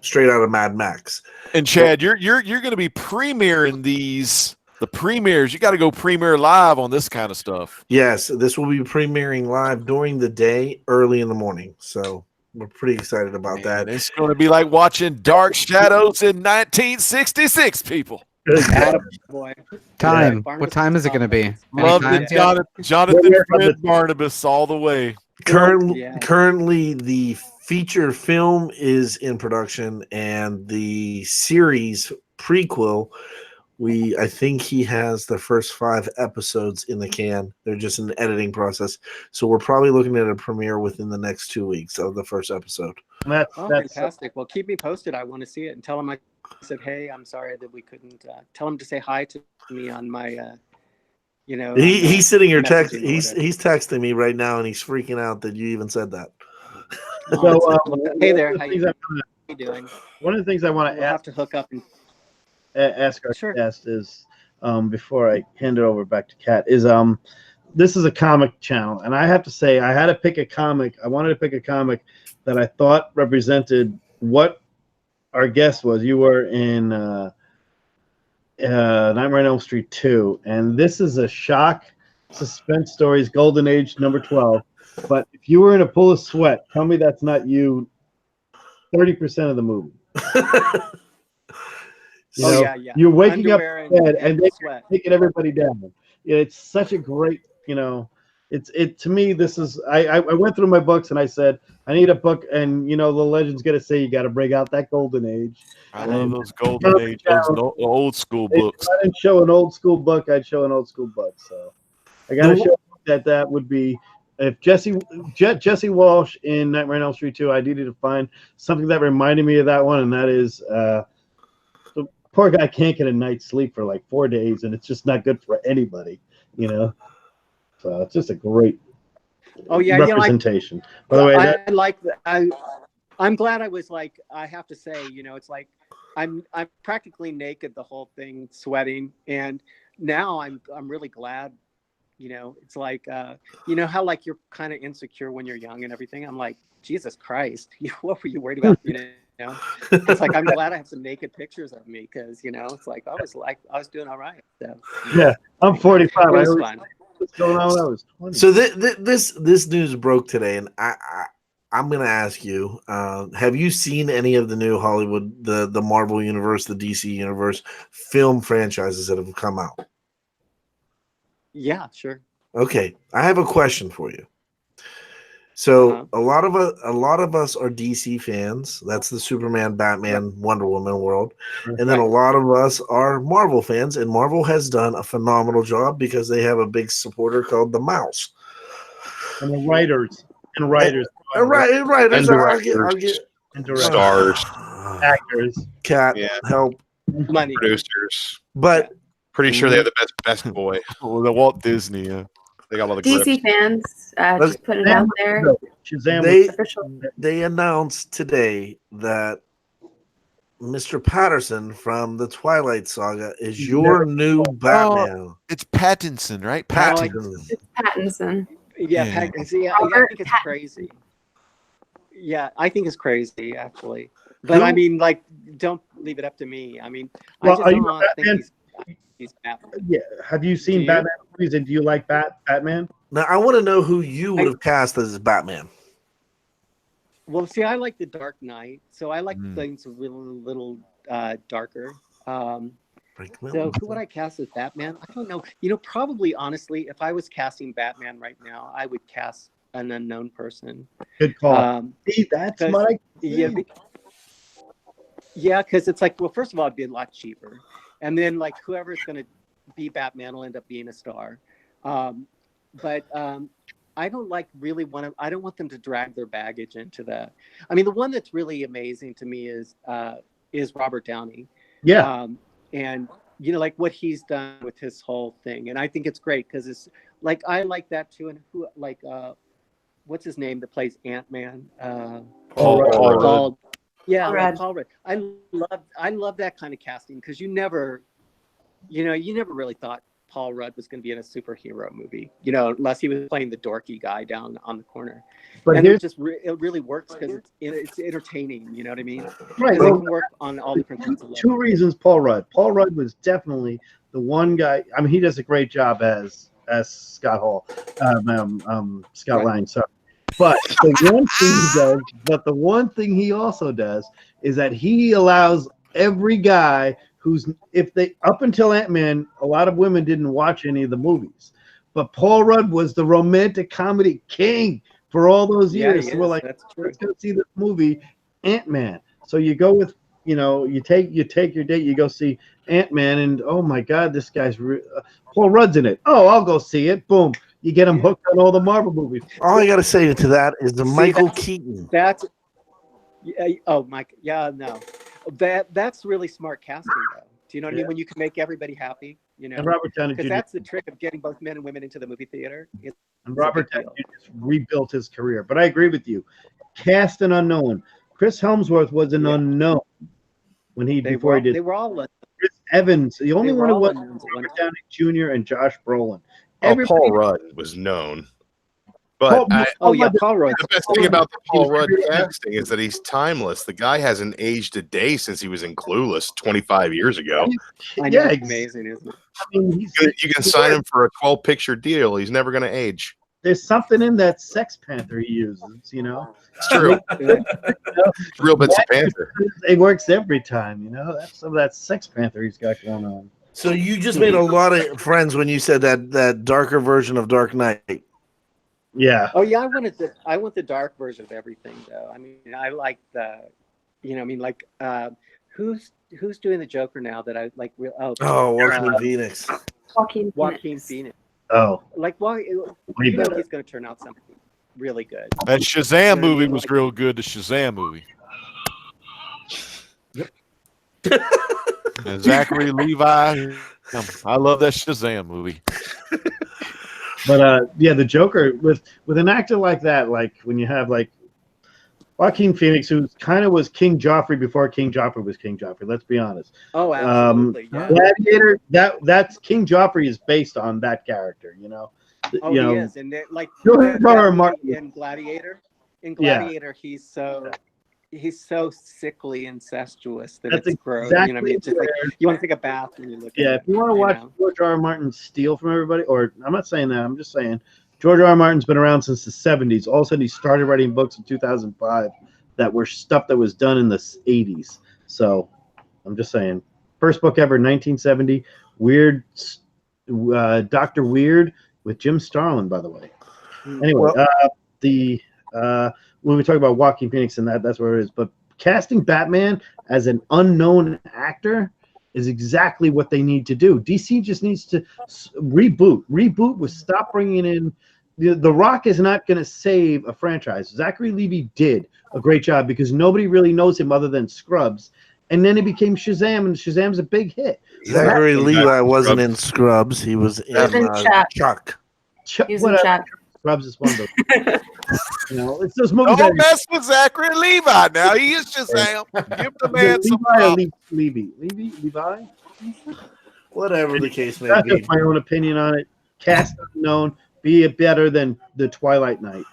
straight out of Mad Max. And Chad, you're going to be premiering the premieres. You got to go premiere live on this kind of stuff. Yes, this will be premiering live during the day, early in the morning. So we're pretty excited about that. It's going to be like watching Dark Shadows in 1966, people. Boy. Time. Yeah. What time is it going to be? Love Anytime? it, Jonathan Fred Barnabas all the way. Currently, the feature film is in production, and the series prequel, I think he has the first 5 episodes in the can. They're just in the editing process, so we're probably looking at a premiere within the next 2 weeks of the first episode. That's fantastic. Well, keep me posted. I want to see it, and tell him I said, hey, I'm sorry that we couldn't. Tell him to say hi to me on my. He's sitting here he's texting me right now, and he's freaking out that you even said that. So, hey there, how you doing? One of the things I want to have to hook up and ask our guest is, before I hand it over back to Kat, is this is a comic channel, and I have to say I had to pick a comic. I wanted to pick a comic that I thought represented what our guest was. You were in Nightmare on Elm Street 2, and this is a shock suspense stories golden age number 12. But if you were in a pool of sweat, tell me that's not you 30% of the movie. You're waking Underwear up in bed and sweat. taking everybody down. It's such a great, to me, this is, I went through my books and I said, I need a book, and the legend's gonna say you got to bring out that golden age. I love those golden age, those old school books. If I didn't show an old school book, I'd show an old school book. So I got to show that would be, if Jesse Walsh in Nightmare on Elm Street 2, I needed to find something that reminded me of that one, and that is the poor guy can't get a night's sleep for like 4 days, and it's just not good for anybody, So it's just a great representation. By the way, I'm glad I was like, I have to say, it's like I'm practically naked the whole thing, sweating, and now I'm really glad, You know, it's like, you know how like you're kind of insecure when you're young and everything. I'm like, Jesus Christ, what were you worried about? You know, it's like I'm glad I have some naked pictures of me because you know, it's like I was doing all right. So Yeah, I'm 45. it was I always fun. what's going on when I was 20. So this news broke today, and I'm gonna ask you: have you seen any of the new Hollywood, the Marvel universe, the DC universe film franchises that have come out? Yeah, sure. Okay, I have a question for you. So Uh-huh. a lot of us are DC fans. That's the Superman, Batman, Wonder Woman world, and then a lot of us are Marvel fans. And Marvel has done a phenomenal job because they have a big supporter called the Mouse. And the writers. Right. Right. And I'll get And directors. stars, Actors. Cat Yeah. help, Money. producers. but Pretty sure they have the best boy. Oh, the Walt Disney. Yeah. They got all the DC grips. fans, just put it out there. Shazam. they Official. they announced today that Mr. Patterson from the Twilight Saga is your new Batman. It's Pattinson, right? Pattinson. It's Pattinson. Yeah, Yeah. see, I Robert think it's Patton. crazy. Yeah, I think it's crazy actually. But I Who- mean, like, don't leave it up to me. I mean, Well, I just are you don't a Batman? think he's Batman. Yeah. Have you seen Do you? Batman movies and do you like Batman? Now I want to know who you would have cast as Batman. Well, see, I like the Dark Knight, so I like Mm. things a little darker. Frank So Miller. who would I cast as Batman? I don't know. You know, probably honestly, if I was casting Batman right now, I would cast an unknown person. Good call. See, that's 'cause- my Yeah, yeah, because it's like, well, first of all, it'd be a lot cheaper, and then like whoever's going to be Batman will end up being a star. But I don't like really want to. I don't want them to drag their baggage into that. I mean, the one that's really amazing to me is Robert Downey. Yeah. And you know, like what he's done with his whole thing, and I think it's great because it's like I like that too. And who like what's his name that plays Ant-Man? Paul Rudd. Paul. Yeah, Paul like Rudd. Paul Rudd. I love that kind of casting because you never really thought Paul Rudd was going to be in a superhero movie, you know, unless he was playing the dorky guy down on the corner. But And here's it really works because it's entertaining. You know what I mean? right. So it Well, can work on all different kinds of levels. two reasons. Paul Rudd. Paul Rudd was definitely the one guy. I mean, he does a great job as Scott Hall, Scott Right. Lang. Sorry, but the one thing he also does is that he allows every guy who's up until Ant-Man, a lot of women didn't watch any of the movies, but Paul Rudd was the romantic comedy king for all those Yeah, years. he So we're is. like, That's true. let's go see this movie, Ant-Man. So you go with, you take your date, you go see Ant-Man, and oh my God, this guy's Paul Rudd's in it. Oh, I'll go see it. Boom, you get him hooked on all the Marvel movies. All I got to say to that is the See, Michael Keaton. That's oh Mike. Yeah, no, that's really smart casting though. Do you know what I mean? When you can make everybody happy, you know, And Robert Downey because Jr. that's the trick of getting both men and women into the movie theater. And Robert big Downey Jr. rebuilt his career. But I agree with you. Cast an unknown. Chris Helmsworth was an unknown when he They before he did. were all Chris Evans, the only they one were who all was unknowns at one Robert Downey Jr. and Josh Brolin. Oh, Paul Rudd was known. But Paul Rudd. the best thing about the Paul Rudd casting is that he's timeless. The guy hasn't aged a day since he was in Clueless 25 years ago. I know, Yeah, it's amazing, isn't it? I mean, You can sign him for a 12-picture deal. He's never going to age. there's something in that Sex Panther he uses, It's true. Real bits of Panther. It works every time, That's some of that Sex Panther he's got going on. So you just made a lot of friends when you said that darker version of Dark Knight. Yeah. Oh yeah, I want the dark version of everything though. I mean, I like who's doing the Joker now that I like? Joaquin Phoenix. Joaquin Phoenix. Oh, Like why? way better. He's going to turn out something really good. That Shazam movie was real good. The Shazam movie. And Zachary Levi. I love that Shazam movie. But the Joker with an actor like that, like when you have like Joaquin Phoenix, who kind of was King Joffrey before King Joffrey was King Joffrey. Let's be honest. Oh, absolutely. Yeah. Gladiator. That's King Joffrey is based on that character. Oh, you he know, is, and like George that R. R. movie Martin. in Gladiator. In Yeah. Gladiator, he's so sickly incestuous that That's it's gross. exactly You know, what I mean, it's just like you want to take a bath when you look at Yeah, it. if you want to watch know? George R. R. Martin steal from everybody, or I'm not saying that, I'm just saying George R. R. Martin's been around since the 70s. All of a sudden, he started writing books in 2005 that were stuff that was done in the 80s. So I'm just saying, first book ever, 1970, Weird, Dr. Weird with Jim Starlin, by the way. Anyway, Well- the when we talk about Joaquin Phoenix and that's where it is, but casting Batman as an unknown actor is exactly what they need to do. DC just needs to reboot with stop bringing in the Rock is not going to save a franchise. Zachary Levi did a great job because nobody really knows him other than Scrubs, and then he became Shazam, and Shazam's a big hit. Zachary That- Levi wasn't Scrubs. in Scrubs. He was in Chuck. He was in Whatever. Chuck. Scrubs is one of those. You know, it's those movies. Don't mess with Zachary Levi now. He is Shazam. Give the man some Levi or props. Levi? Whatever the case may That's be. just my own opinion on it. Cast unknown, be it better than the Twilight Night.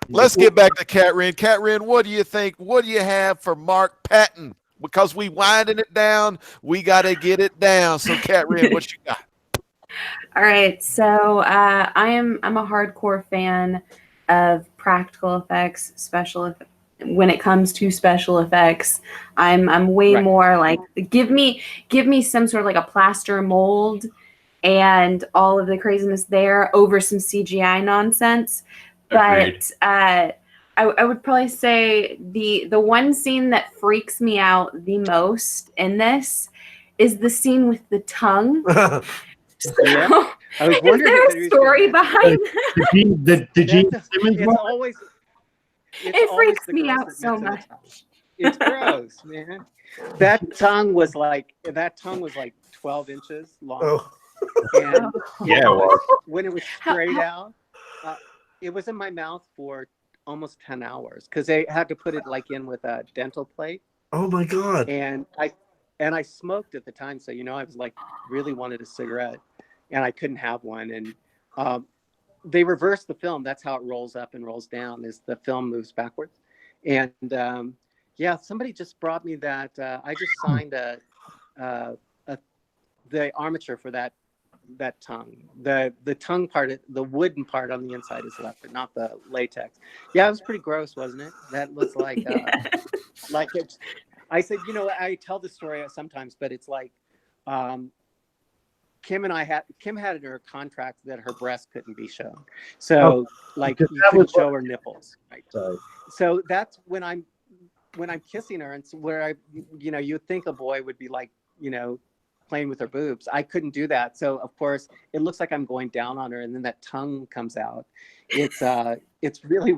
Let's get back to Cat Ren. Cat Ren, what do you think? What do you have for Mark Patton? Because we winding it down, we got to get it down. So, Cat Ren, what you got? All right, so I'm a hardcore fan of practical effects, when it comes to special effects, I'm way Right. more like give me some sort of like a plaster mold and all of the craziness there over some CGI nonsense. Agreed. But I would probably say the one scene that freaks me out the most in this is the scene with the tongue. So, Yeah. I was is wondering there if a it was story gonna- behind the Gene That's- Simmons It's one? always. It always freaks the me girls out that so mess in the much. tongue. It's gross, man. That tongue was like 12 inches long. Oh, And Yeah, it was. when it was sprayed out, it was in my mouth for almost 10 hours because they had to put it like in with a dental plate. oh my God. And I smoked at the time, so I was like really wanted a cigarette, and I couldn't have one. And they reversed the film. That's how it rolls up and rolls down. Is the film moves backwards. And yeah, somebody just brought me that. I just signed the armature for that tongue. The tongue part, the wooden part on the inside is left, but not the latex. Yeah, it was pretty gross, wasn't it? That looks like like it's. I said, I tell the story sometimes, but it's like Kim had in her contract that her breast couldn't be shown, so like because you that couldn't was show her nipples, right? Sorry. So that's when I'm kissing her, and so where you'd think a boy would be like, playing with her boobs. I couldn't do that. So of course it looks like I'm going down on her, and then that tongue comes out. It's really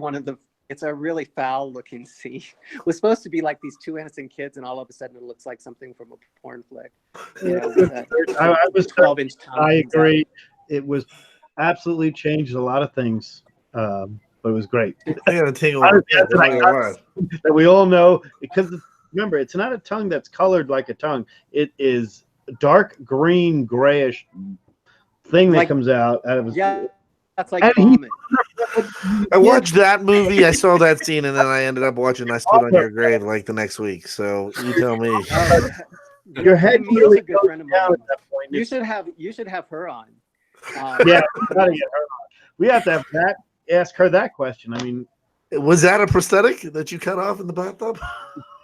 it's a really foul looking scene. It was supposed to be like these two innocent kids, and all of a sudden it looks like something from a porn flick. I was 12-inch tongue. I agree. It was absolutely changed a lot of things, but it was great. I gotta take I over. was- that we all know, because remember, it's not a tongue that's colored like a tongue. It is a dark green, grayish thing that Like- comes out of his. Yeah, that's like And he- vomit. I watched that movie. I saw that scene, and then I ended up watching I Stood on Your Grave like the next week. So you tell me. Your head Camille's really a good goes friend of down mine. at that point. You should have her on. Yeah, we gotta get her on. We have to have that. Ask her that question. I mean, Was that a prosthetic that you cut off in the bathtub?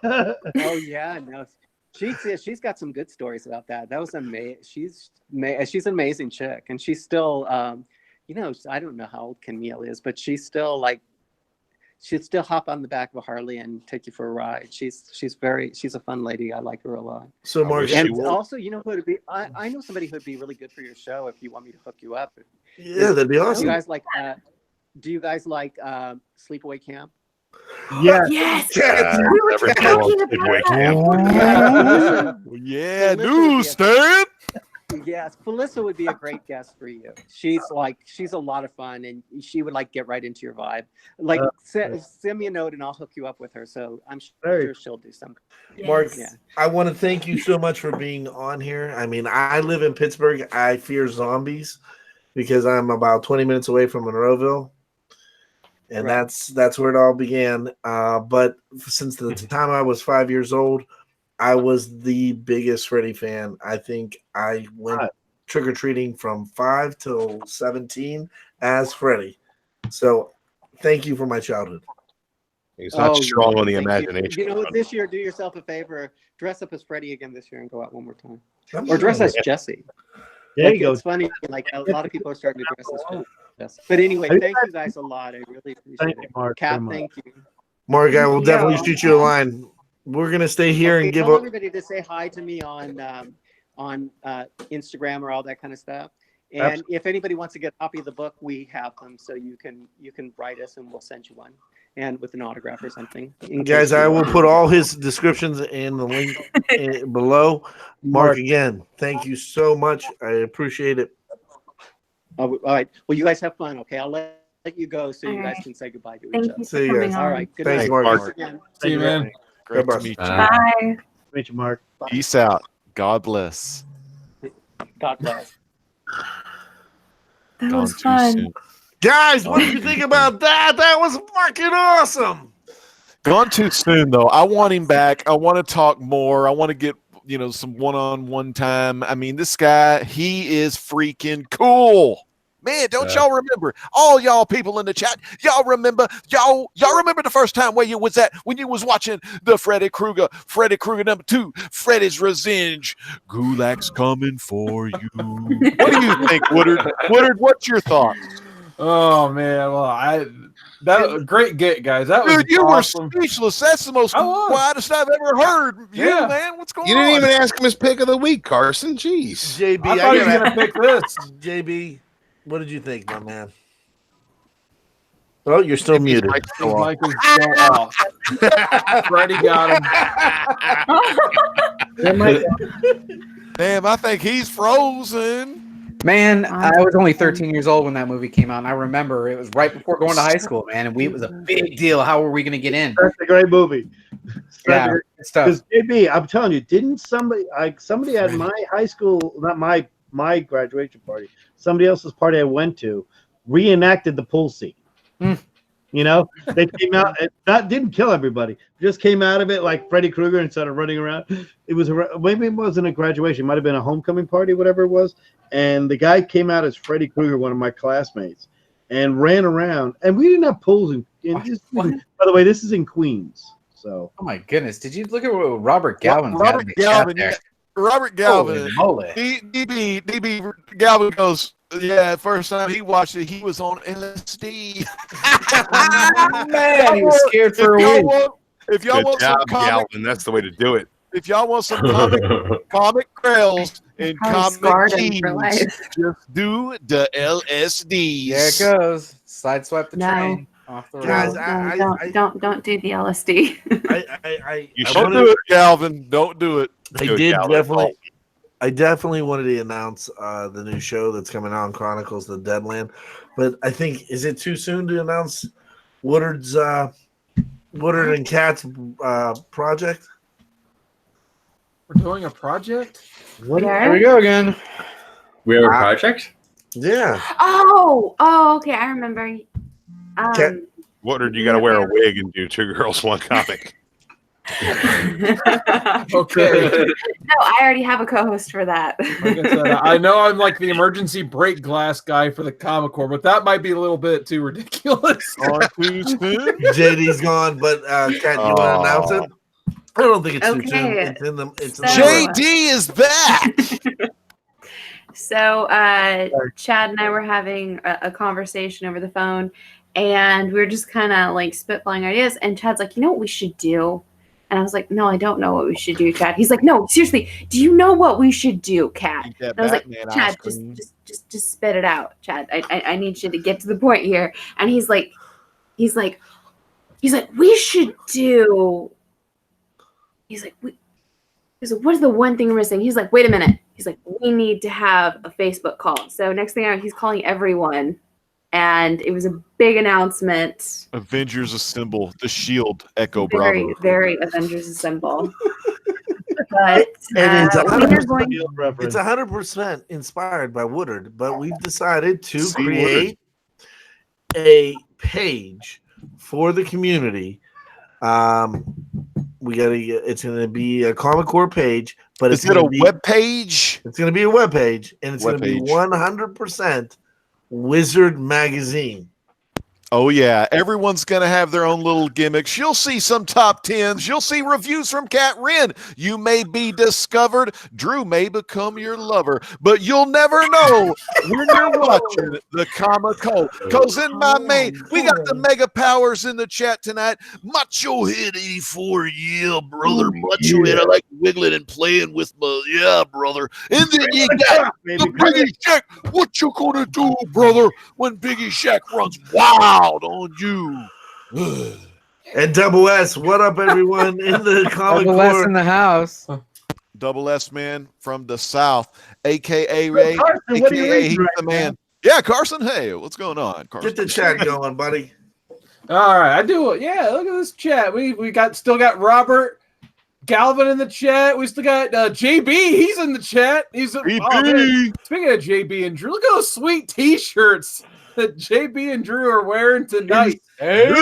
Oh yeah, no. She's got some good stories about that. That was amazing. She's an amazing chick, and she's still I don't know how old Camille is, but she's still like she'd still hop on the back of a Harley and take you for a ride. She's a fun lady. I like her a lot. So Mark, She And will. also, who would be? I know somebody who'd be really good for your show if you want me to hook you up. yeah, that'd be Do awesome. you guys like? Do you guys like sleepaway camp? yeah. Yes, Yeah, we were never talking told about Sleepaway that. Camp. Yeah, Melissa would be a- newsstand. Yes, Felissa would be a great guest for you. She's a lot of fun, and she would get right into your vibe. Send me a note, and I'll hook you up with her. So I'm Very- sure she'll do something. Mark, Yeah. I want to thank you so much for being on here. I mean, I live in Pittsburgh. I fear zombies. because I'm about 20 minutes away from Monroeville. And Right. that's where it all began. But since the time I was 5 years old, I was the biggest Freddy fan. I think I went trick or treating from 5 till 17 as Freddy. So, thank you for my childhood. He's not strong on the thank imagination. You know what? This year, do yourself a favor. Dress up as Freddy again this year and go out one more time. Or dress as Jesse. There Like, you go. it's funny. Like a lot of people are starting to dress as Jesse. But anyway, thank you guys a lot. I really appreciate Thank you, it. Mark. Kat, very much. thank you. Mark, I will Yeah. definitely shoot you a line. We're gonna stay here Okay, and give tell up. everybody to say hi to me on Instagram or all that kind of stuff. And if anybody wants to get a copy of the book, we have them, so you can write us and we'll send you one, and with an autograph or something. Guys, I will put all his descriptions in the link below. Mark, again, thank you so much. I appreciate it. All right. Well, you guys have fun. Okay, I'll let you go so you guys can say goodbye to each Thank other. you See for you coming guys. on. All right. Good Thanks, night. Mark. Thanks again. See you, man. Great Bye-bye. to meet you. Bye. Meet you, Mark. Peace out. God bless. God bless. That Gone was too fun. soon. Guys, what did you think about that? That was fucking awesome. Gone too soon, though. I want him back. I want to talk more. I want to get, some one-on-one time. I mean, this guy, he is freaking cool. Man, don't y'all remember? All y'all people in the chat, y'all remember the first time where you was at when you was watching the Freddy Krueger #2, Freddy's Revenge. Gulak's coming for you. What do you think, Woodard? Woodard, what's your thoughts? Oh man, well, that great get, guys. That was Dude, you awesome. were speechless. That's the most quietest I've ever heard. Yeah. Man, what's going You on? didn't even ask him his pick of the week, Carson. Jeez. JB, I thought he was gonna pick this. JB, what did you think, my man? Oh, you're still muted. His mic is still off. Freddie got him. Damn, I think he's frozen. Man, I was only 13 years old when that movie came out, and I remember it was right before going to high school, man, and it was a big deal. How were we going to get in? That's a great movie. Yeah, good stuff. Because JB, I'm telling you, didn't somebody at my high school, not my graduation party, somebody else's party I went to, reenacted the pool scene. They came out and that didn't kill everybody. Just came out of it like Freddy Krueger and started running around. It was maybe it wasn't a graduation, it might have been a homecoming party, whatever it was. And the guy came out as Freddy Krueger, one of my classmates, and ran around. And we didn't have pools by the way, this is in Queens. So oh my goodness, did you look at what Robert Galvin? Robert Galvin. DB Galvin goes, yeah, first time he watched it, he was on LSD. Man, he was scared for a week. If y'all Good want job, some comic, Galvin. That's the way to do it. if y'all want some comic grails and Probably scarred comic him for memes, life. just do the LSD. There it goes. Sideswipe the No. train off the Guys, road. Don't do the LSD. You I should Don't wanted- do it, Galvin. Don't do it. I definitely wanted to announce the new show that's coming out on Chronicles of the Deadland, but I think is it too soon to announce Woodard and Kat's project? We're doing a project? There we go again. We have a project? Yeah. Oh, okay, I remember. What you got to wear a wig and do Two Girls, One Comic? Okay. No, I already have a co-host for that. Like I said, I know I'm like the emergency break glass guy for the Comic Core, but that might be a little bit too ridiculous. JD's gone, but Kat, you want to announce it? I don't think it's too soon. It's in the. It's in the JD is back. So Chad and I were having a conversation over the phone, and we were just kind of like spitballing ideas. And Chad's like, "You know what we should do?" And I was like, "No, I don't know what we should do, Chad." He's like, "No, seriously, do you know what we should do, Kat?" And I was like, "Chad, just spit it out, Chad. I need you to get to the point here." And he's like, we should do. He's like, what is the one thing we're missing? He's like, wait a minute. He's like, we need to have a Facebook call. So next thing I know, he's calling everyone. And it was a big announcement. Avengers Assemble, the Shield, Echo Very, Bravo. very Avengers Assemble. but And it's we are going. Field reference. It's 100% inspired by Woodard, but we've decided to See create a page for the community. It's going to be a Comic Core page, but Is it a web page? It's going to be a web page, and it's going to be Webpage. 100% Wizard Magazine. Oh, yeah. Everyone's going to have their own little gimmicks. You'll see some top tens. You'll see reviews from Cat Wren. You may be discovered. Drew may become your lover, but you'll never know when you're watching the Comic-Con. Because in my main, we got the Mega Powers in the chat tonight. Macho Head 84, yeah, brother. Macho Head, I like wiggling and playing with my, yeah, brother. And then you got the Biggie Shack. What you gonna do, brother, when Biggie Shack runs wild on you? And Double S, what up, everyone in the Comic Double S Core? in the house. Double S man from the South, aka Ray, Carson, what are you aka reading he's right the man. Yeah, Carson. Hey, what's going on, Carson? Get the chat going, buddy. All right, I do it. Yeah, look at this chat. We still got Robert Galvin in the chat. We still got JB. He's in the chat. He's man. Speaking of JB and Drew, look at those sweet T-shirts that JB and Drew are wearing tonight. And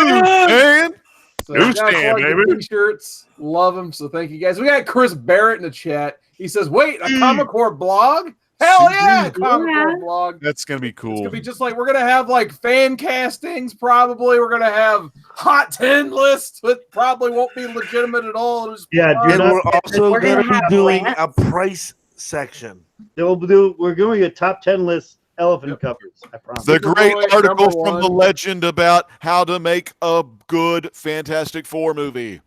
So we got Newsstand, quite the baby. T-shirts. Love them. So thank you guys. We got Chris Barrett in the chat. He says, "Wait, a Comic Core blog? Hell yeah, a Comic Core blog." that's gonna be It's cool. gonna be just like we're gonna have like fan castings. Probably we're gonna have hot 10 lists, but probably won't be legitimate at all. It'll just be Yeah, fun. do And not- we're also We're going gonna to be have doing Lance. a price section. we're doing a top 10 list elephant covers. I promise. The great Superboy, article number from the one. legend about how to make a good Fantastic Four movie.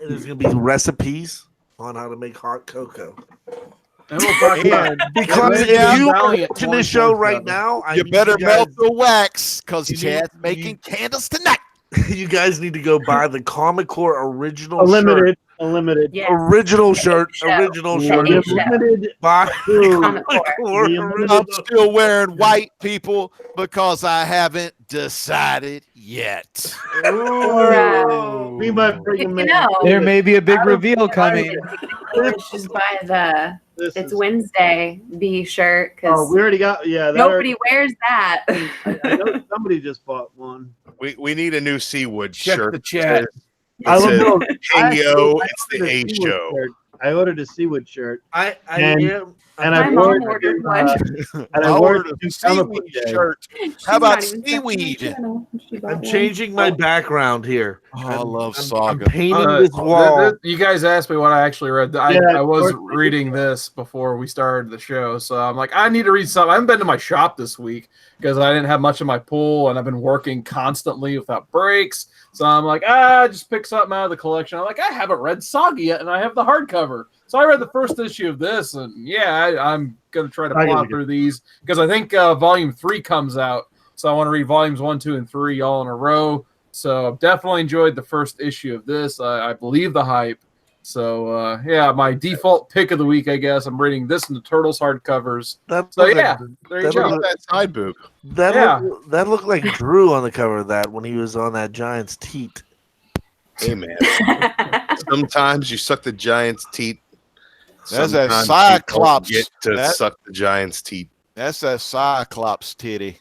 There's going to be recipes on how to make hot cocoa. And we'll talk about Because Yeah. if you are Valiant watching this show right 2027. now, I You need better guys- melt the wax, because You need- Chad's making candles tonight. You guys need to go buy the Comic Core original A limited. Yes. Original shirt. Show. Original Yeah, shirt. it show. Limited. Buy Ooh. Comic Core. Core The original. I'm still wearing white, people, because I haven't decided yet. We might bring You them in. know, There may be a big I don't- reveal coming. let's just buy the This It's is- Wednesday B shirt Oh, because we already got. Yeah, that nobody wears that. I know somebody just bought one. We need a new Seawood Check shirt. the chat. I It love says, those. "Hey yo, I it's the ordered a A Seawood show." shirt. I ordered a Seawood shirt, I And- am. and My I mom wore ordered it. one. And I I wore it ordered to a Comic Book seaweed Day. shirt. She's How about not even seaweed? I'm changing my background here. Oh, I love I'm Saga. painting this wall. You guys asked me what I actually read. I Yeah, was of course. reading this before we started the show, so I'm like, I need to read something. I haven't been to my shop this week because I didn't have much in my pool, and I've been working constantly without breaks. So I'm like, just pick something out of the collection. I'm like, I haven't read Saga yet, and I have the hardcover. So I read the first issue of this, and I'm gonna try to Saga's plow good. through these because I think volume 3 comes out. So I want to read volumes 1, 2, and 3 all in a row. So definitely enjoyed the first issue of this. I believe the hype. So my default pick of the week, I guess. I'm reading this and the Turtles hardcovers. That So looked yeah, like, there you that go. Look at that side boob. that looked like Drew on the cover of that when he was on that Giants teat. Hey man, sometimes you suck the giant's teeth. That's that Sometimes you don't Cyclops. get to That- suck the giant's teeth. That's that Cyclops titty.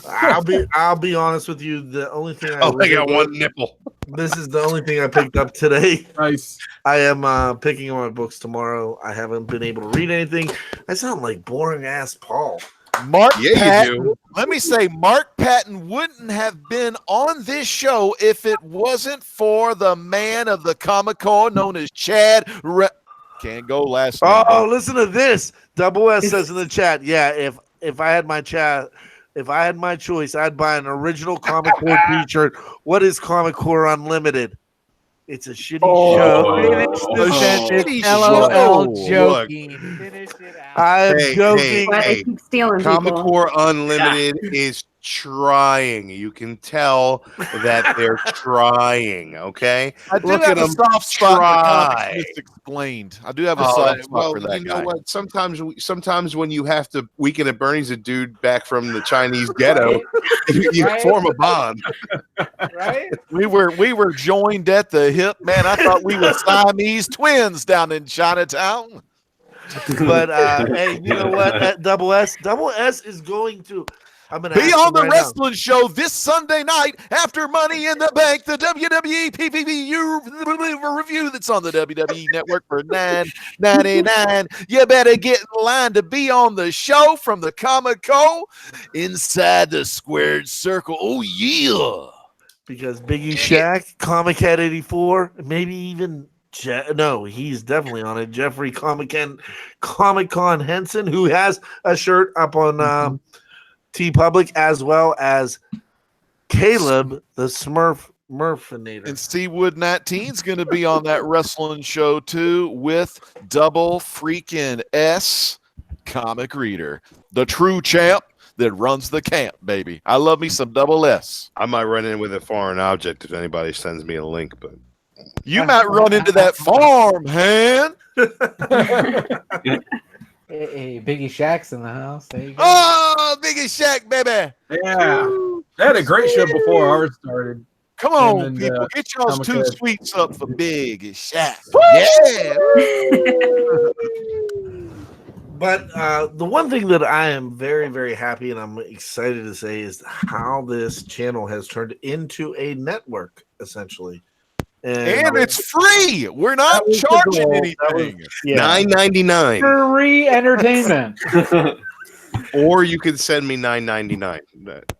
I'll be honest with you. The only thing Oh, I got one nipple. This is the only thing I picked up today. Nice. I am picking up my books tomorrow. I haven't been able to read anything. I sound like boring ass Paul. Mark Yeah, you Patton, do. let me say, Mark Patton wouldn't have been on this show if it wasn't for the man of the Comic Con known as Chad. Can't go last name. Oh, listen to this. Double S says in the chat, yeah, if I had my choice, I'd buy an original Comic Core t-shirt. What is Comic Core Unlimited? It's a shitty show. Finish the Oh, sentence. shitty LOL show. joking. Finish it out. I'm Hey, joking. hey, Why hey. they keep stealing Comic people. Core Unlimited is trying. You can tell that they're trying. Okay, I do look have at a them soft spot for try. comics misexplained. I do have a soft spot for that you guy. know what? Sometimes when you have to Weekend at Bernie's a dude back from the Chinese ghetto, you Right. form a bond. Right? We were joined at the hip, man. I thought we were Siamese twins down in Chinatown. But hey, you know what? At Double S is going to. I'm gonna Be ask on him the right wrestling show this Sunday night after Money in the Bank, the WWE PPV review that's on the WWE Network for $9.99. You better get in line to be on the show from the Comic-Con inside the squared circle. Oh yeah! because Biggie Shaq, Comic Head 84, maybe even no, he's definitely on it. Jeffrey Comic Con Henson, who has a shirt up on T Public, as well as Caleb the Murphinator. And Seawood 19's going to be on that wrestling show too with Double Freaking S Comic Reader, the true champ that runs the camp, baby. I love me some Double S. I might run in with a foreign object if anybody sends me a link, but You might run into that farm hand. Hey, Biggie Shaq's in the house. There you go. Oh, Biggie Shaq, baby. Yeah, they had a great show before ours started. Come on, And, people. Get y'all's Comic two Head. sweets up for Big Shaq. Yeah. But the one thing that I am very, very happy and I'm excited to say is how this channel has turned into a network, essentially. And it's free. We're not That was the charging goal. anything. $9.99, Free entertainment. or you can send me $9.99.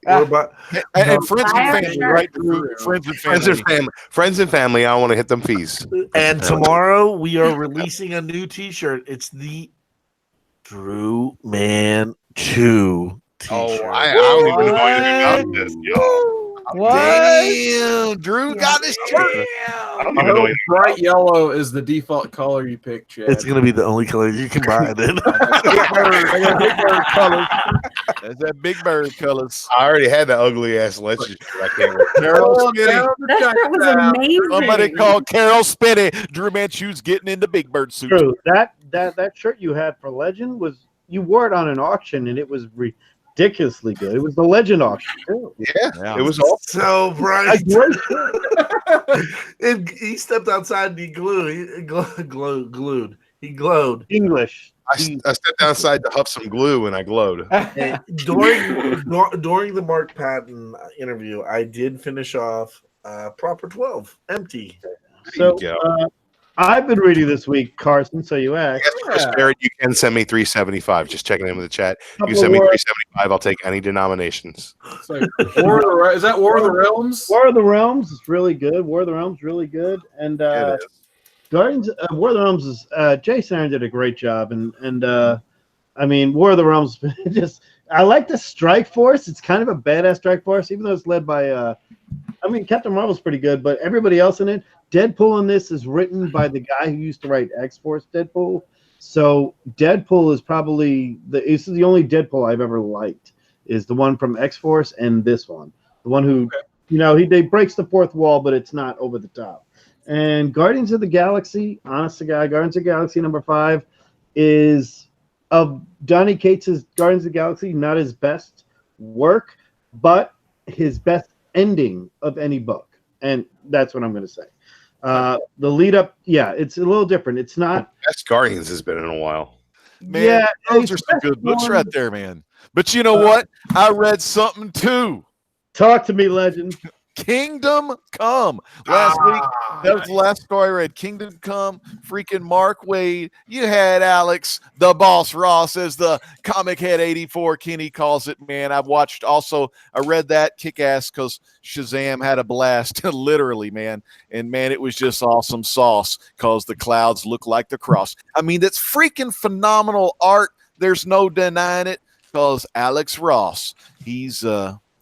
we're about, And friends and Fire family, shirt. right? Drew? Friends and Friends family. and family, friends and family. I want to hit them fees. and tomorrow we are releasing a new T-shirt. It's the Drew Man 2 T-shirt. Oh, I don't even know anything about this. Yo. What? Damn, Drew got his shirt. I don't I even know hope anything. bright yellow is the default color you pick, Chad. It's gonna be the only color you can buy. Then I got big bird colors. That's that big bird colors. I already had that ugly ass legend. I can't. Carol Oh, Skinny. down the That shirt was check-out. amazing. Somebody called Carol Spinny. Drew Manchew's getting into big bird suit. True. That shirt you had for Legend was, you wore it on an auction and it was ridiculously good. It was the Legend auction too. Yeah. It was all. so A bright. great shirt. And he stepped outside and he glued. He glowed. English. I stepped outside to huff some glue and I glowed. And during the Mark Patton interview, I did finish off Proper 12 empty. So you go. I've been reading this week, Carson. So you asked. Yes, Chris Barrett, you can send me $3.75. Just checking in with the chat. You Couple can send me of words. $3.75. I'll take any denominations. It's like is that War of the Realms? War of the Realms is really good. War of the Realms really good. And It is. Guardians War of the Realms is Jason Aaron did a great job. And I mean, War of the Realms just, I like the Strike Force. It's kind of a badass Strike Force, even though it's led by I mean, Captain Marvel's pretty good, but everybody else in it. Deadpool in this is written by the guy who used to write X-Force Deadpool. So Deadpool is probably this is the only Deadpool I've ever liked, is the one from X-Force and this one. The one who, you know, he breaks the fourth wall, but it's not over the top. And Guardians of the Galaxy, honest to God, Guardians of the Galaxy #5 is of Donny Cates' Guardians of the Galaxy, not his best work, but his best ending of any book. And that's what I'm going to say. The lead up, yeah, it's a little different. It's not. Best Guardians has been in a while. Man, Yeah, those it's are some good books one- right there, man. But you know what? I read something too. Talk to me, Legend. Kingdom Come. Last week, that was the last story I read. Kingdom Come, freaking Mark Waid. You had Alex, the boss Ross, as the Comic Head 84, Kenny calls it, man. I've watched also, I read that kick ass because Shazam had a blast, literally, man. And man, it was just awesome sauce because the clouds look like the cross. I mean, that's freaking phenomenal art. There's no denying it because Alex Ross, he's,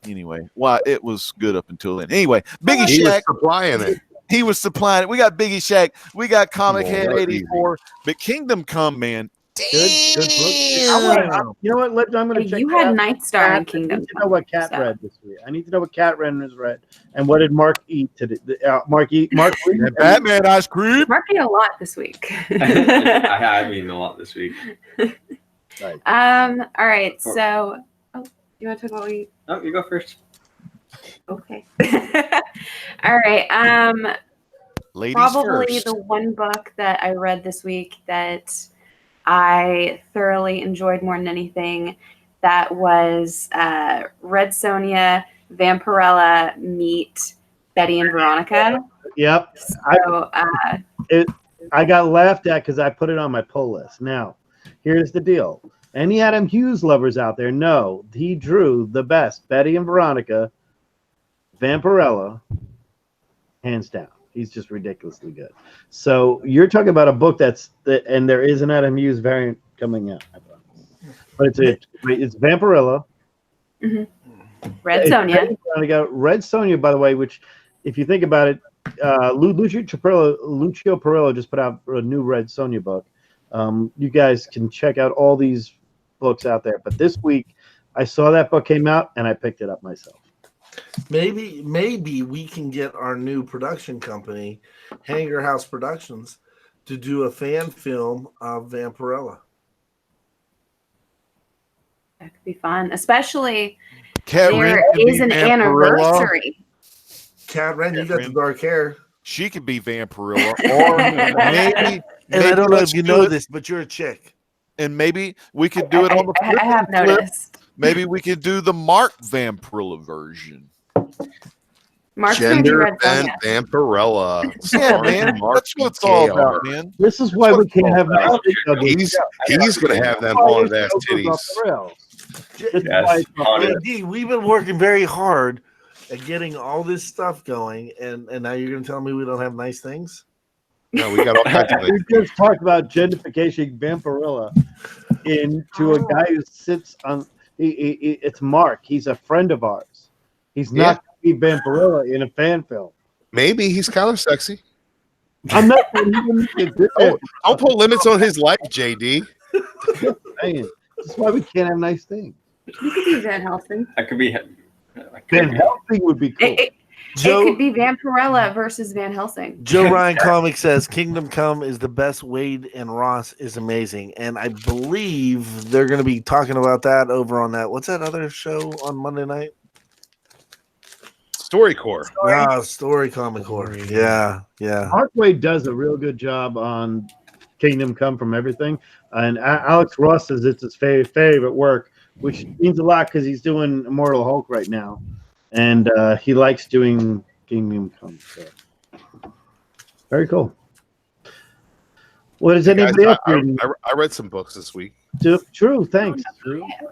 anyway, it was good up until then. Anyway, Biggie He was Shaq, supplying it. he was supplying it. We got Biggie Shaq. We got Comic Well, Head that's 84. But Kingdom Come, man, Good book. You know what? I'm going to check. You that had out. Night Star in I Kingdom need to know what Cat so. read this week. I need to know what Cat has read, and what did Mark eat today? Mark read And Batman ice cream. Mark ate a lot this week. I have eaten a lot this week. Right. All right. So, you want to talk about what you? Oh, you go first. Okay. All right. Ladies Probably first. the one book that I read this week that I thoroughly enjoyed more than anything. That was Red Sonja, Vampirella meet Betty and Veronica. Yep. So, I got laughed at because I put it on my pull list. Now, here's the deal. Any Adam Hughes lovers out there know he drew the best Betty and Veronica, Vampirella, hands down. He's just ridiculously good. So you're talking about a book and there is an Adam Hughes variant coming out. But it's Vampirella. mm-hmm. Red Sonja. Red Sonja, by the way, which if you think about it, Lucio Perillo just put out a new Red Sonja book. You guys can check out all these books out there. But this week, I saw that book came out, and I picked it up myself. Maybe we can get our new production company, Hanger House Productions, to do a fan film of Vampirella. That could be fun, especially Cat there Wren is an anniversary. Cat Wren, you got the dark hair. She could be Vampirella, or maybe. And I don't know if let's you do know it- this, but you're a chick. And maybe we could do it on the. I have flip. noticed. Maybe we could do the Mark Vampirella version. Mark's going to do Gender Red and Sonja. Vampirella. Yeah, starring man. Mark That's what it's all Jr. about, man. This is why we can't have He's going to have them haunted ass titties. Yes, haunted. JD, we've been working very hard at getting all this stuff going, and now you're going to tell me we don't have nice things? No, we got all kinds of We just talked about gentrification Vampirella into a guy who sits on. It's Mark. He's a friend of ours. He's not going to be Vampirella in a fan film. Maybe he's kind of sexy. I'm not. Don't put limits on his life, JD. That's why we can't have nice things. You could be Van Helsing. That could be. Van Helsing would be cool. It could be Vampirella versus Van Helsing. Joe Ryan Comic says Kingdom Come is the best. Wade and Ross is amazing. And I believe they're going to be talking about that over on that. What's that other show on Monday night? StoryCorps. Story Comic Corps. Yeah. Mark Wade does a real good job on Kingdom Come from everything. And Alex Ross says it's his favorite work, which means a lot because he's doing Immortal Hulk right now. And he likes doing Kingdom Come. So. Very cool. What is anybody else reading? I read some books this week. True, thanks.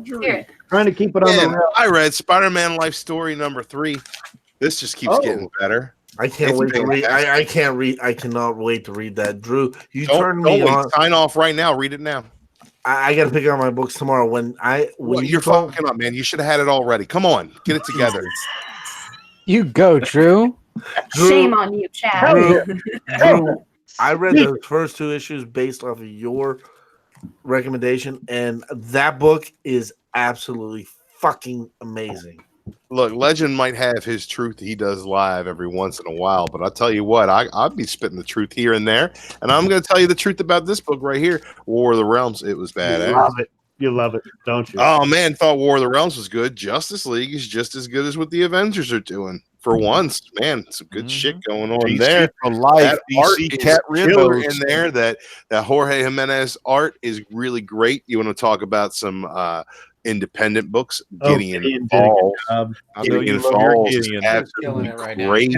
Here. Trying to keep it on the rail. I read Spider-Man Life Story number 3. This just keeps getting better. I can't wait to read. I can't read. I cannot wait to read that. Drew, Don't wait. Sign off right now. Read it now. I got to pick up my books tomorrow. When you're fucking up, man. You should have had it already. Come on, get it together. You go, Drew. Shame on you, Chad. Drew, I read those first 2 issues based off of your recommendation, and that book is absolutely fucking amazing. Look, Legend might have his truth he does live every once in a while, but I'll tell you what, I'll be spitting the truth here and there, and I'm going to tell you the truth about this book right here, War of the Realms. It was badass. You love it, don't you? Oh, man, thought War of the Realms was good. Justice League is just as good as what the Avengers are doing. For once, man, some good shit going on DC there. for life. That art DC is Cat killer Riddles. in there. That Jorge Jimenez art is really great. You want to talk about some independent books? Gideon Falls. I know you Gideon love your Falls is Gideon. Killing absolutely it right now. great.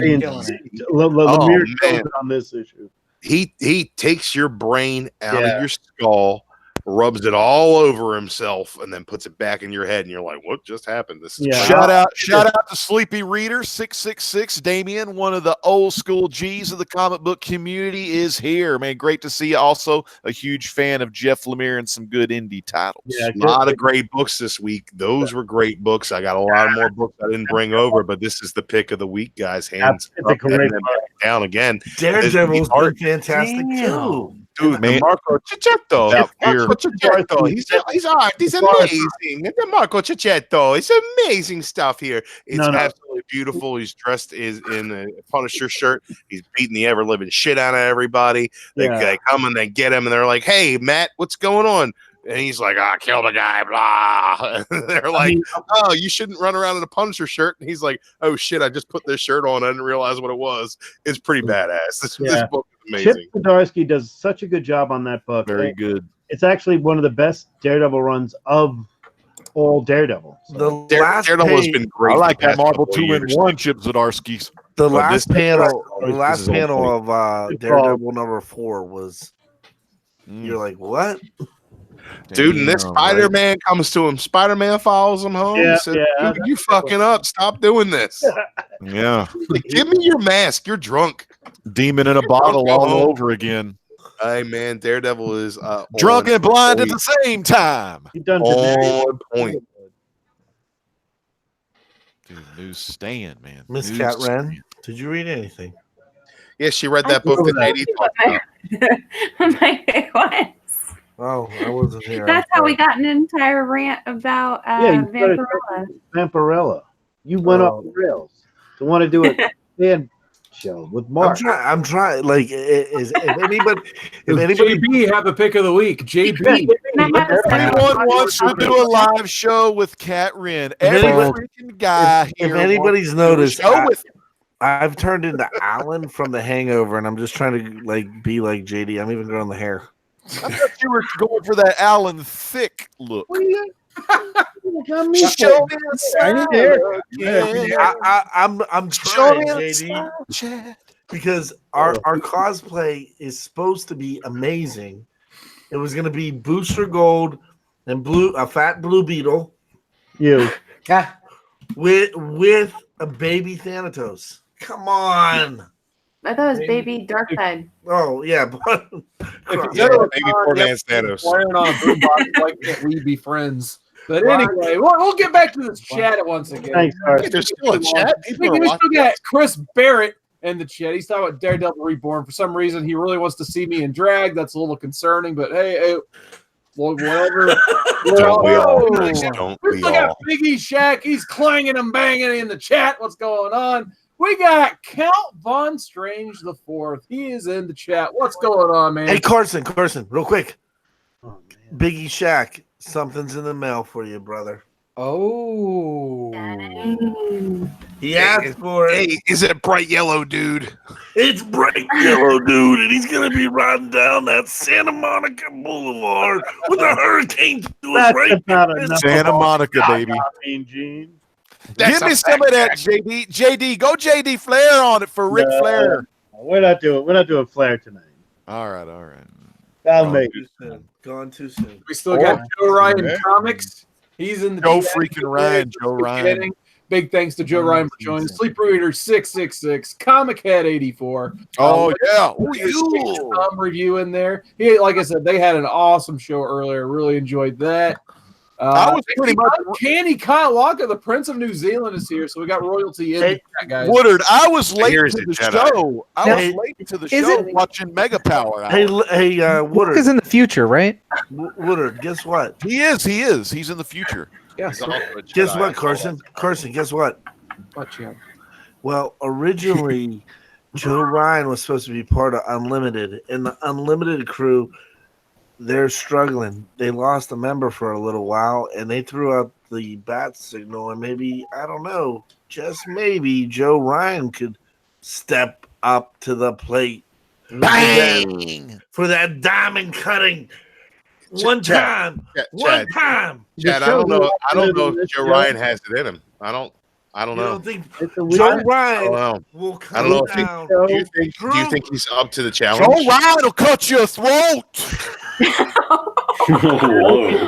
Lemire man. on this issue. He takes your brain out of your skull, rubs it all over himself, and then puts it back in your head, and you're like, "What just happened?" This is Yeah. crazy. Shout out to Sleepy Reader 666 Damien, one of the old school G's of the comic book community, is here. Man, great to see you. Also, a huge fan of Jeff Lemire and some good indie titles. Yeah, A lot of great books this week. Those were great books. I got a lot more books I didn't bring over, but this is the pick of the week, guys. Hands It's a up and great then back down again. Daredevil's art- been fantastic too. Dude, Man. Marco Cicchetto. Without fear. Marco Cicchetto. He's art. He's amazing. And then Marco Cicchetto. It's amazing stuff here. It's absolutely beautiful. He's dressed in a Punisher shirt. He's beating the ever living shit out of everybody. They come and they get him, and they're like, "Hey, Matt, what's going on?" And he's like, "I killed a guy." Blah. And they're like, "Oh, you shouldn't run around in a Punisher shirt." And he's like, "Oh shit, I just put this shirt on. I didn't realize what it was." It's pretty badass. This book is amazing. Chip Zdarsky does such a good job on that book. Very good. It's actually one of the best Daredevil runs of all Daredevil. The last Daredevil has been great. I like the that past Marvel couple of years. 2-in-1 Chip Zdarsky's. The But last this- panel, the this last is on panel point. of Daredevil #4 was. You're like, what? Dude, and this Damn, Spider-Man comes to him. Spider-Man follows him home. Yeah, Says, yeah. "Dude, you fucking up. Stop doing this. Yeah. Like, give me your mask. You're drunk." Demon in a bottle go all home. over again. Hey, man, Daredevil is Drunk on and blind at point. the same time. He done On point. Dude, newsstand, man. Miss Cat Newsstand. Wren, did you read anything? Yeah, she read that book that JD talked about. My pick was. Oh, I wasn't here. That's how we got an entire rant about you started Vampirella. Vampirella. You went off the rails. To want to do a fan show with Mark. I'm trying. Like, if anybody, JB have a pick of the week. JB. Anyone wants to do a live show with Cat Wren? Every anybody- freaking guy if here. anybody's wants to do a noticed, show with I've turned into Alan from The Hangover, and I'm just trying to be like JD. I'm even growing the hair. I thought you were going for that Alan Thick look. What are you? Show me a side again. I'm Show trying, me a JD, side. because our cosplay is supposed to be amazing. It was going to be Booster Gold and a fat Blue Beetle You. with a baby Thanatos. Come on. I thought it was Baby Darkseid. Oh yeah, but Yeah, maybe poor man Thanos. Wearing on a boombox, why can't we be friends? But anyway, we'll get back to this chat once again. Thanks, Art. Hey, there's still a chat. I People think are we watching. still got Chris Barrett in the chat. He's talking about Daredevil Reborn. For some reason, he really wants to see me in drag. That's a little concerning, but hey, well, whatever. Don't we all? Oh, Nice, don't we we still got all? Biggie Shack. He's clanging and banging in the chat. What's going on? We got Count Von Strange the Fourth. He is in the chat. What's going on, man? hey Carson, real quick. Biggie Shack, something's in the mail for you, brother. Oh. He asked for it. Hey, is it bright yellow, dude? It's bright yellow, dude, and he's gonna be riding down that Santa Monica Boulevard with a hurricane to his That's right. about enough. Santa Monica, baby. Mean Gene. That's Give me a some of fact that, JD. JD, go JD Flair on it for Ric No. Flair. We're not doing Flair tonight. All right. I'll Gone make too soon. Gone too soon. We still got Joe Ryan Yeah. Comics. He's in the Joe chat. freaking Ryan, Joe Ryan. Kidding. Big thanks to Joe Ryan for joining. Sleeper Eater 666, Comic Head 84. Oh, yeah. Tom review in there. He, like I said, they had an awesome show earlier. Really enjoyed that. I was pretty much Candy Kyle the Prince of New Zealand is here, so we got royalty in Hey, the chat, guys. Woodard. I was late Here's to the the Jedi. show. I was Hey, late to the is show it- watching Mega Power. Hey, Hour. Luke Woodard. is in the future, right? Woodard, guess what? He is. He's in the future. Yes. He's also a Guess Jedi. what, Carson? Carson, guess what? Watch out. Well, originally, Joe Ryan was supposed to be part of Unlimited, and the Unlimited crew, they're struggling. They lost a member for a little while, and they threw out the bat signal, and maybe, I don't know, just maybe Joe Ryan could step up to the plate. Bang! For that diamond cutting. One time. One time. Chad, I don't know if Joe Ryan has it in him. I don't You know. don't think It's a Joe weird. Ryan Well, will I come don't know if he, down? do you think he's up to the challenge? Joe Ryan will cut your throat. Whoa.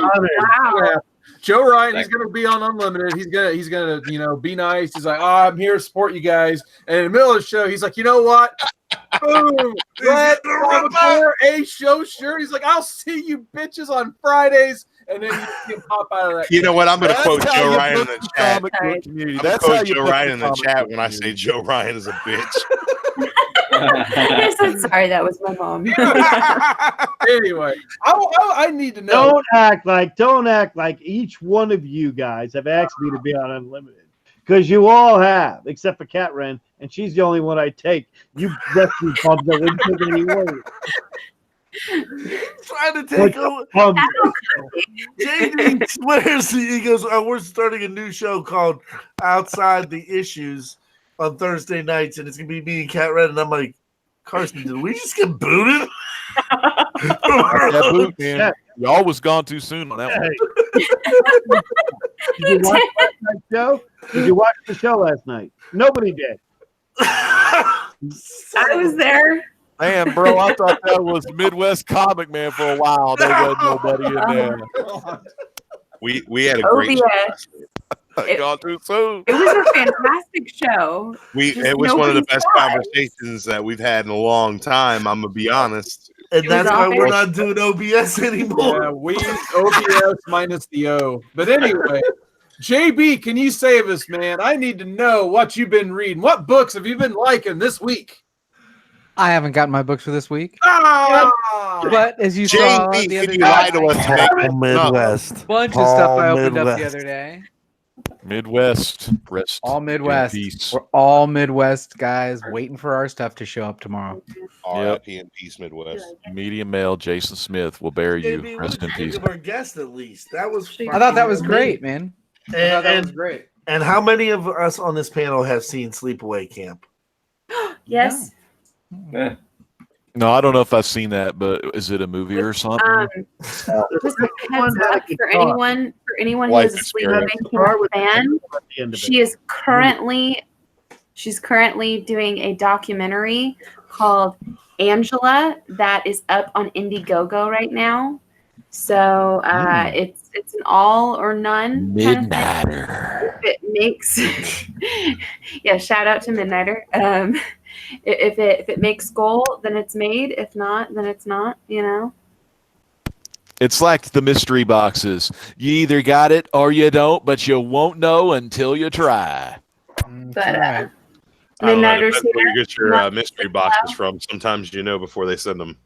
Wow. Joe Ryan, he's gonna be on Unlimited. He's gonna be nice. He's like, I'm here to support you guys. And in the middle of the show, he's like, you know what? Boom! Red a show shirt. He's like, I'll see you bitches on Fridays. And then you see him pop out of that. You know what? I'm going to That's quote how Joe you Ryan in book the chat. comic book community. I'm That's going how to you quote Joe book Ryan in the comic chat book when I say community. Joe Ryan is a bitch. I'm so sorry. That was my mom. Anyway, I need to know. Don't act like each one of you guys have asked me to be on Unlimited. Because you all have, except for Cat Ren, and she's the only one I take. You rescue pumps that wouldn't take any orders. Trying to take over. JD swears he goes, we're starting a new show called Outside the Issues on Thursday nights, and it's gonna be me and Cat Red. And I'm like, Carson, did we just get booted? That boot, man. Y'all was gone too soon on that one. Did you watch last night's show? Did you watch the show last night? Nobody did. I was there. Man, bro, I thought that was Midwest Comic Man for a while. There wasn't nobody in there. We had a great show. Gone too soon. It was a fantastic show. It was one of the best conversations that we've had in a long time. I'm gonna be honest. And that's why we're not doing OBS anymore. Yeah, we OBS minus the O. But anyway, JB, can you save us, man? I need to know what you've been reading. What books have you been liking this week? I haven't gotten my books for this week. Ah! But as you saw JB, the other can you lie to us? Paul Midwest. bunch of stuff I opened up the other day. Midwest. Rest All in Midwest. peace. We're all Midwest guys waiting for our stuff to show up tomorrow. R.I.P. and peace, Midwest. Medium male Jason Smith will bury you. JB, Rest in peace. Our guest, at least that was. I thought that was great, man. I thought that was And, great. and how many of us on this panel have seen Sleepaway Camp? Yes. Yeah. No, I don't know if I've seen that, but is it a movie or something? Just a heads up for anyone who Life is a Sleepaway experience. Camp fan. She's currently doing a documentary called Angela that is up on Indiegogo right now. So it's an all or none kind of thing. If it makes yeah, shout out to Midnighter. If it makes goal, then it's made. If not, then it's not, you know. It's like the mystery boxes. You either got it or you don't, but you won't know until you try. But I don't know, Midnighter's depends where here. you get your mystery boxes from. Sometimes you know before they send them.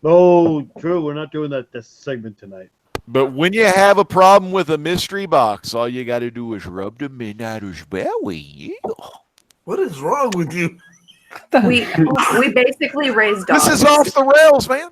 Oh, true. We're not doing this segment tonight. But when you have a problem with a mystery box, all you got to do is rub the Midnighter's belly. What is wrong with you? We basically raise dogs. This is off the rails, man.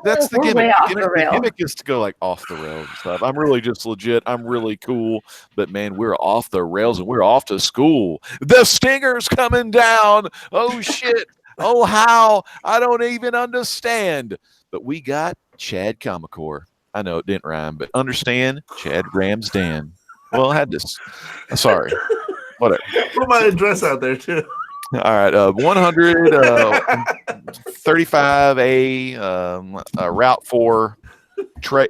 That's the We're gimmick. way off The the rails. gimmick is to go like off the rails and stuff. I'm really just legit. I'm really cool. But man, we're off the rails and we're off to school. The stinger's coming down. Oh shit. Oh how? I don't even understand. But we got Chad Comicore. I know it didn't rhyme, but understand Chad Ramsden. Well, I had this. Sorry. Whatever. Put my address out there too. All right, 135A, Route 4,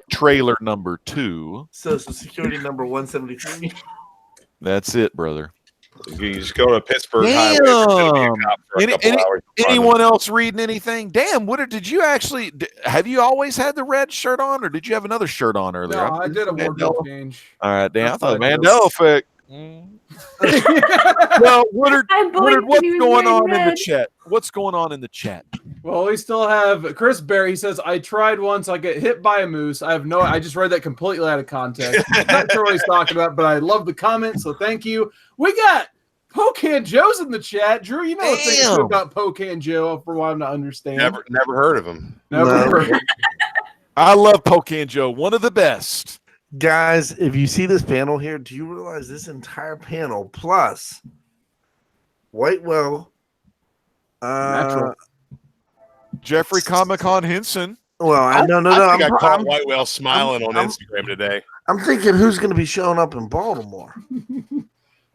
trailer number 2. Social Security number 173. That's it, brother. You just go to Pittsburgh Damn. Highway. Anyone else reading anything? Damn, did you actually? Have you always had the red shirt on, or did you have another shirt on earlier? No, I did a wardrobe change. All right, damn. I That's thought what I do. Mandela effect. Well, Woodard, what's going on in the chat? What's going on in the chat? Well, we still have Chris Berry. He says, I tried once. I get hit by a moose. I just read that completely out of context. Not sure what he's talking about, but I love the comment, so thank you. We got Pocan Joe's in the chat. Drew, you know what's thing about Pocan Joe for what I'm not understand. Never heard of him. Never. I love Pocan Joe, one of the best. Guys, if you see this panel here, do you realize this entire panel plus Whitewell, Jeffrey Comic-Con Henson. Well, I no. I think I caught Whitewell smiling on Instagram today. I'm thinking who's going to be showing up in Baltimore.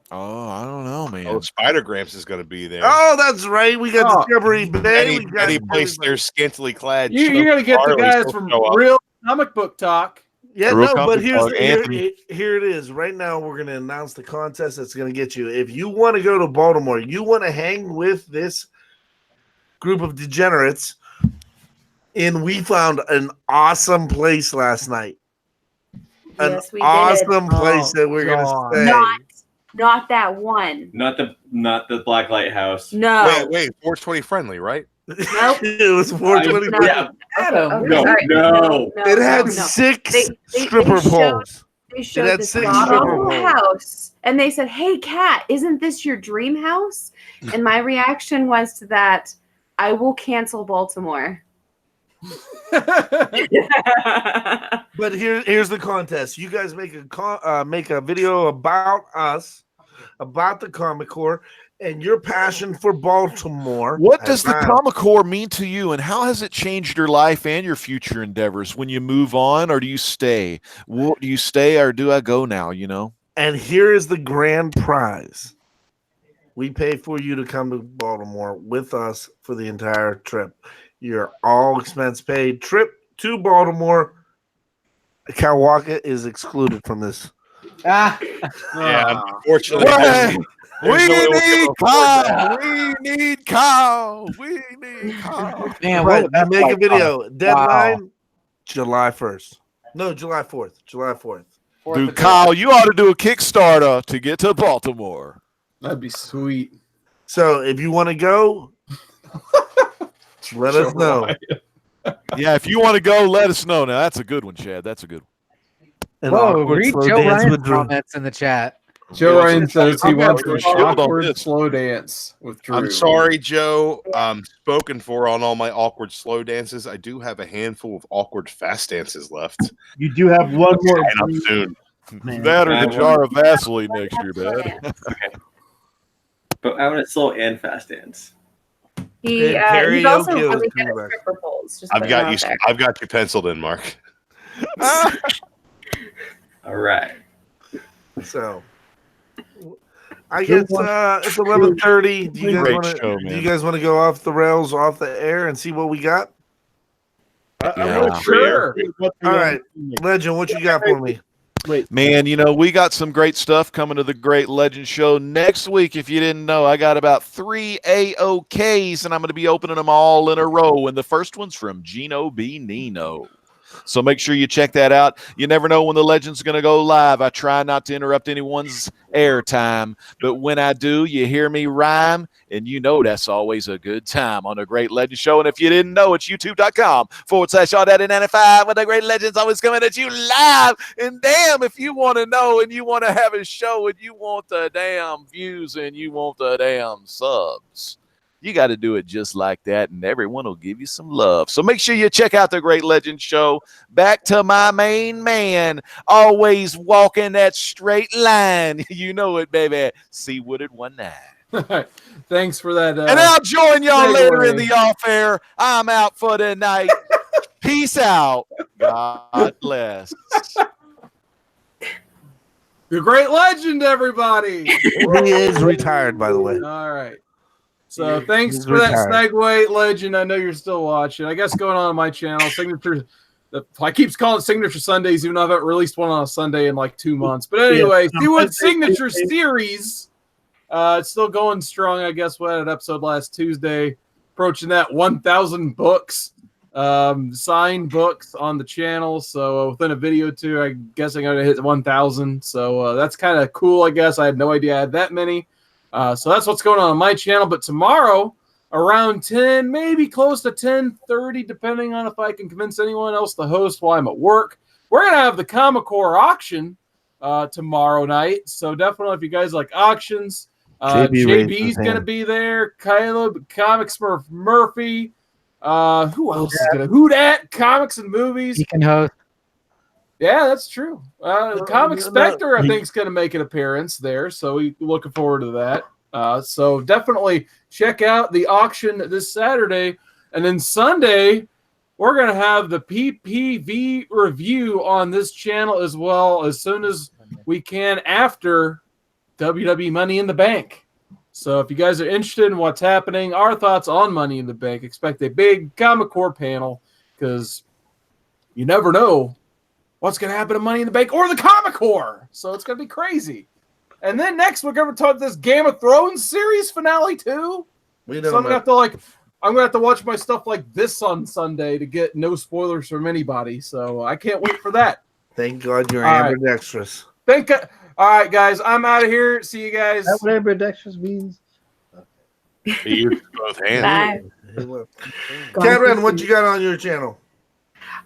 Oh, I don't know, man. Oh, Spider Gramps is going to be there. Oh, that's right. We got Discovery Bay. Any place their scantily clad. You're going to get the guys from Real Comic Book Talk. Yeah, no, but here it is. Right now, we're going to announce the contest that's going to get you. If you want to go to Baltimore, you want to hang with this group of degenerates, and we found an awesome place last night. Yes, we awesome did. place that we're going to stay. Not Not that one. Not the Blacklight House. No. Wait, 420 friendly, right? Nope. It was 420. No. Yeah. Adam, Okay, No, all right. no. It had no. 6 They stripper showed- poles. They showed had this 6 god stripper awful poles. house, and they said, "Hey, Kat, isn't this your dream house?" And my reaction was to that, "I will cancel Baltimore." But here's the contest. You guys make a video about us, about the Comic Corps, and your passion for Baltimore. What does the Wow. Comic Corps mean to you, and how has it changed your life and your future endeavors? When you move on, or do you stay? Do you stay, or do I go now? You know. And here is the grand prize. We pay for you to come to Baltimore with us for the entire trip. Your all expense paid trip to Baltimore. Kawaka is excluded from this. Ah, Yeah, unfortunately. What? We there's no way we'll need be able to afford Kyle. We need Kyle. We need Kyle. man, Right, what I make a like, video. Deadline July 1st. No, July 4th. July 4th. Dude, Kyle, you ought to do a Kickstarter to get to Baltimore. That'd be sweet. So if you want to go, let us know. Yeah, if you want to go, let us know. Now that's a good one, Chad. That's a good one. And Whoa, awkward read slow Joe dance Ryan's with Drew. comments in the chat. Joe Ryan says he I'm wants gonna an shield on awkward this. slow dance with Drew. I'm sorry, Joe. Spoken for on all my awkward slow dances. I do have a handful of awkward fast dances left. You do have one more. And up soon. Man. That or the I jar of Vaseline next year, man. But I want to slow and fast dance. He's Karaoke also with really good Drew at Beck. stripper poles. Just I've putting it got out you. there. I've got you penciled in, Mark. All right. So I guess it's 11:30. Do you guys Great want to? show, Do man. you guys want to go off the rails, off the air, and see what we got? Yeah. Sure. All right, Legend, what you got for me? Man, you know, we got some great stuff coming to the Great Legend Show next week. If you didn't know, I got about 3 AOKs, and I'm going to be opening them all in a row. And the first one's from Gino B. Nino. So make sure you check that out. You never know when the Legend's going to go live. I try not to interrupt anyone's airtime, but when I do, you hear me rhyme, and you know that's always a good time on the Great Legend Show. And if you didn't know, it's youtube.com/AllDaddy95, and the Great Legend's always coming at you live. And damn, if you want to know and you want to have a show and you want the damn views and you want the damn subs, you got to do it just like that, and everyone will give you some love. So make sure you check out the Great Legend Show. Back to my main man, always walking that straight line. You know it, baby. See Woodard 19. Thanks for that. And I'll join y'all segue. later in the off air. I'm out for the night. Peace out. God bless. The Great Legend, everybody. He is retired, by the way. All right. So thanks He's for that retired. segue, Legend. I know you're still watching. I guess going on my channel, Signature. I keep calling it Signature Sundays, even though I haven't released one on a Sunday in like 2 months. But anyway, see what Signature series. It's still going strong. I guess we had an episode last Tuesday, approaching that 1,000 books, signed books on the channel. So within a video or two, I'm guessing I'm gonna hit 1,000. So that's kind of cool. I guess I had no idea I had that many. So that's what's going on my channel. But tomorrow, around 10, maybe close to 10:30, depending on if I can convince anyone else to host while I'm at work, we're going to have the Comic Corps auction tomorrow night. So definitely, if you guys like auctions, JB's going to be there. Caleb, Comics Murphy. Who else is going to? Who Dat? Comics and Movies. He can host. Yeah, that's true. Comic Spectre, I think, is going to make an appearance there, so we're looking forward to that. So definitely check out the auction this Saturday. And then Sunday, we're going to have the PPV review on this channel as well as soon as we can after WWE Money in the Bank. So if you guys are interested in what's happening, our thoughts on Money in the Bank, expect a big Comic Corps panel because you never know what's going to happen to Money in the Bank or the Comic Corps. So it's going to be crazy. And then next we're going to talk this Game of Thrones series finale too. We So I'm going to have to watch my stuff like this on Sunday to get no spoilers from anybody. So I can't wait for that. Thank God you're All right. ambidextrous. Thank God. All right, guys, I'm out of here. See you guys. Is that what ambidextrous means? He uses both hands. Bye. Catherine, what you got on your channel?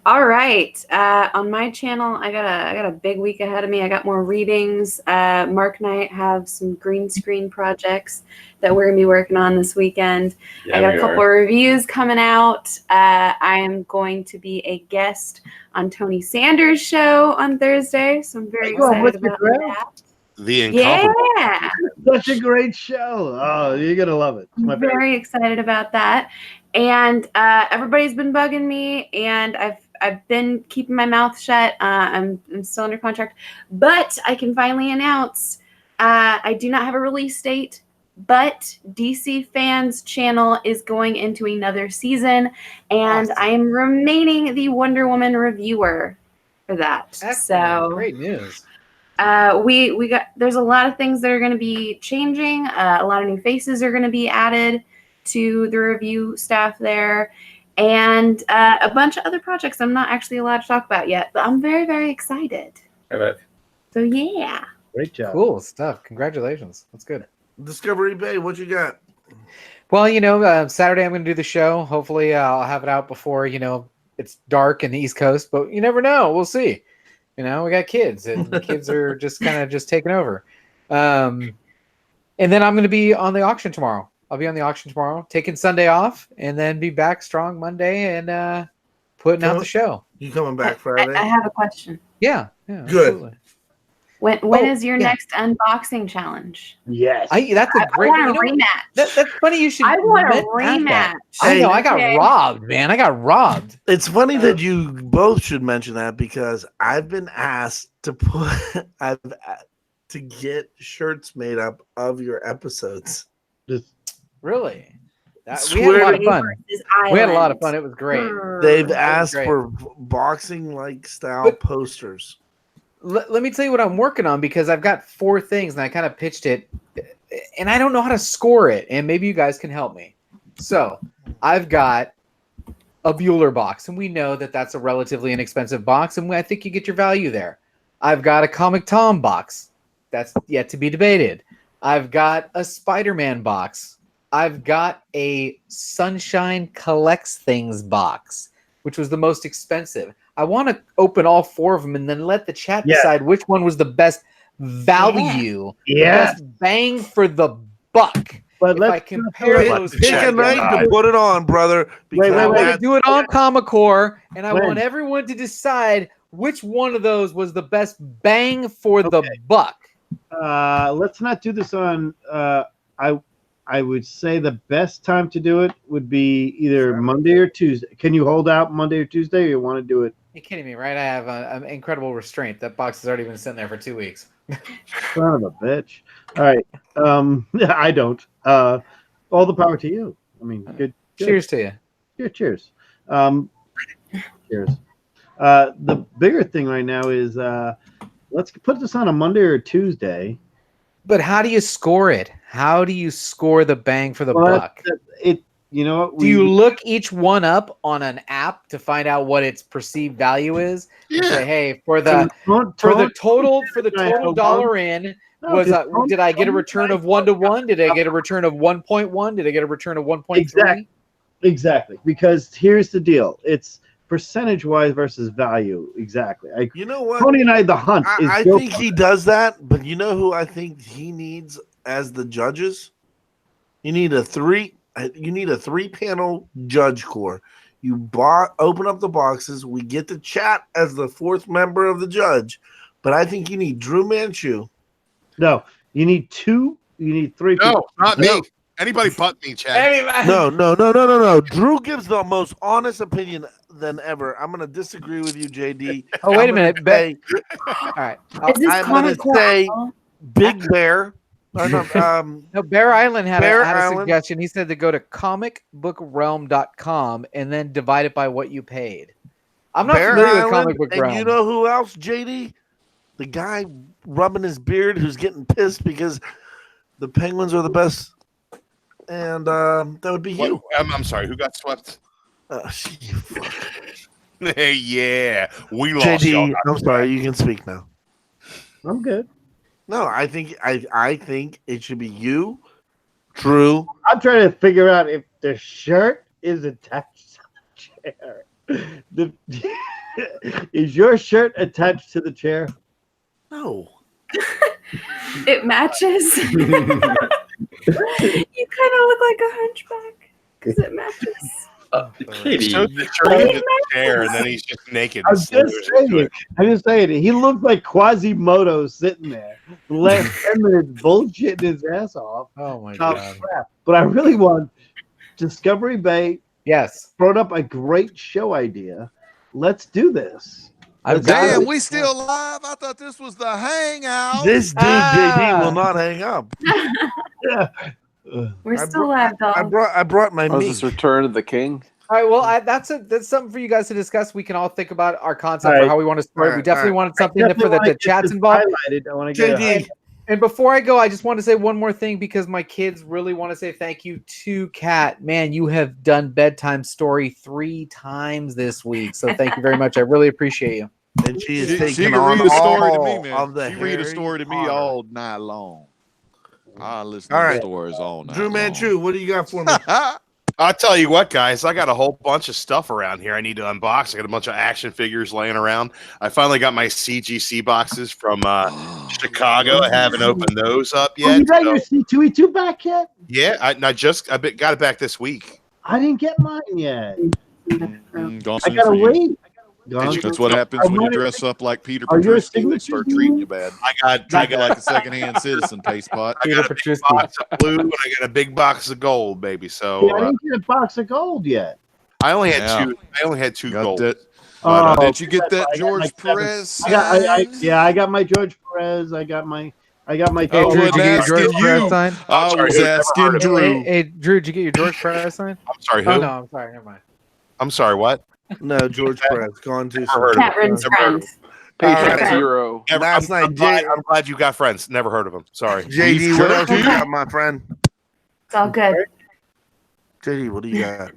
All right. On my channel, I got a big week ahead of me. I got more readings. Mark and I have some green screen projects that we're gonna be working on this weekend. Yeah, I got a we couple are. of reviews coming out. I am going to be a guest on Tony Sanders' show on Thursday, so I'm very Oh, excited what's your about crowd? that. The incomparable. Yeah. Such a great show. Oh, you're gonna love it. It's my I'm favorite. very excited about that. And everybody's been bugging me, and I've been keeping my mouth shut. I'm still under contract, but I can finally announce I do not have a release date, but DC Fans channel is going into another season, and Awesome. I am remaining the Wonder Woman reviewer for that. Excellent. So Great news. we got, there's a lot of things that are going to be changing. A lot of new faces are going to be added to the review staff there, and a bunch of other projects I'm not actually allowed to talk about yet, but I'm very, very excited. I bet. So yeah. Great job. Cool stuff. Congratulations. That's good. Discovery Bay, what you got? Well, Saturday I'm going to do the show. Hopefully, I'll have it out before it's dark in the East Coast. But you never know. We'll see. We got kids, and the kids are just taking over. And then I'm going to be on the auction tomorrow. I'll be on the auction tomorrow, taking Sunday off, and then be back strong Monday and putting out the show. You coming back Friday? I have a question. Yeah. Good. Absolutely. When is your next unboxing challenge? Yes. That's a great. I want a rematch. That's funny. You should. I want a ask that. rematch. I know. I got Okay. robbed, man. I got robbed. It's funny that you both should mention that because I've been asked to to get shirts made up of your episodes. Really? We had a lot of fun. We had a lot of fun. It was great. They've was asked great. for boxing like style But- posters. Let me tell you what I'm working on, because I've got 4 things and I kind of pitched it and I don't know how to score it, and maybe you guys can help me. So I've got a Bueller box, and we know that that's a relatively inexpensive box, and I think you get your value there. I've got a Comic Tom box. That's yet to be debated. I've got a Spider-Man box. I've got a Sunshine Collects Things box, which was the most expensive. I want to open all 4 of them and then let the chat decide which one was the best value, the best bang for the buck. But if I compare those, Pick a night to put it on, brother. I want to because do it on Comic Core, and I When? want everyone to decide which one of those was the best bang for the buck. Let's not do this on. I would say the best time to do it would be either Monday or Tuesday. Can you hold out Monday or Tuesday, or you want to do it? You're kidding me, right? I have an incredible restraint. That box has already been sitting there for 2 weeks. Son of a bitch. All right. I don't. All the power to you. I mean, good. Cheers to you. Cheers. Cheers. The bigger thing right now is let's put this on a Monday or Tuesday. But how do you score it? How do you score the bang for the buck? You know what? Do you look each one up on an app to find out what its perceived value is? And say, hey, for the total dollar in, did I get a return of 1-to-1? Did I get a return of 1.1? Did I get a return of 1.3? Exactly. Because here's the deal: it's percentage wise versus value. Exactly. You know what? Tony and I, the hunt. I think he does that, but you know who I think he needs as the judges? You need a 3-panel judge core. You open up the boxes. We get to chat as the 4th member of the judge, but I think you need Drew Manchu. No, you need 2. You need 3 No, people. not me. Anybody but me, Chad. No. Drew gives the most honest opinion than ever. I'm going to disagree with you, JD. Oh, wait a minute. All right. Is this I'm going to say Big Bear. No, Bear Island had a Island. suggestion. He said to go to comicbookrealm.com and then divide it by what you paid. I'm not Bear familiar with Island, Comic Book and Realm. you know who else, JD? The guy rubbing his beard who's getting pissed because the Penguins are the best. And that would be you. I'm sorry. Who got swept? Hey, yeah. We lost. JD, I'm sorry. You can speak now. I'm good. No, I think it should be you, Drew. I'm trying to figure out if the shirt is attached to the chair. Is your shirt attached to the chair? No. It matches. You kind of look like a hunchback because it matches. He shows the shirt in the chair, and then he's just naked. I'm just saying. He looks like Quasimodo sitting there, the last 10 minutes bullshitting his ass off. Oh my Oh, god. crap. But I really want Discovery Bay. Yes. Brought up a great show idea. Let's do this. Damn, we still live? I thought this was the hangout. This dude JD will not hang up. Yeah. We're still live, dog. I brought my meat. This Return of the King? All right. Well, that's something for you guys to discuss. We can all think about our concept All for right. how we want to start. All We right, definitely all wanted something Definitely for the wanna get chats this involved. highlighted. I want to get JD. And before I go, I just want to say one more thing because my kids really want to say thank you to Kat. Man, you have done bedtime story 3 times this week, so thank you very much. I really appreciate you. And she is She taking can on read a story to all me, man. of the She read a Harry story to me Potter. all night long. I listen All to right. stories all night Drew long. Manchu, what do you got for me? I'll tell you what, guys. I got a whole bunch of stuff around here I need to unbox. I got a bunch of action figures laying around. I finally got my CGC boxes from Chicago. I haven't opened those up Oh, yet. you got so- your C2E2 back yet? yeah, I got it back this week. I didn't get mine yet. Gone I soon gotta for you. wait. Gone. That's what happens when you dress up like Peter Are yours Petruski. They start treating you bad. I Treat you like a secondhand citizen, taste pot. I got a big box of blue and I got a big box of gold, baby. So Yeah, I didn't get a box of gold yet. I only had Yeah. two. I only had 2 Got gold. that. Oh, Did you get that I got George my seven. Perez? I got my George Perez. I got my. I Drew, wasn't did you get your asking George Perez you. sign? I sorry, was who's never asking heard of Drew. Hey, Drew, did you get your George Perez sign? I'm sorry. Who? Oh no, I'm sorry. Never mind. I'm sorry. What? No, George Perez gone too Never heard soon. of him. Catherine's Never heard of friend. Patient right. Zero. Never, Last night, I'm glad you got friends. Never heard of him. Sorry. JD, what else you got, my friend? It's all good. JD, what do you got?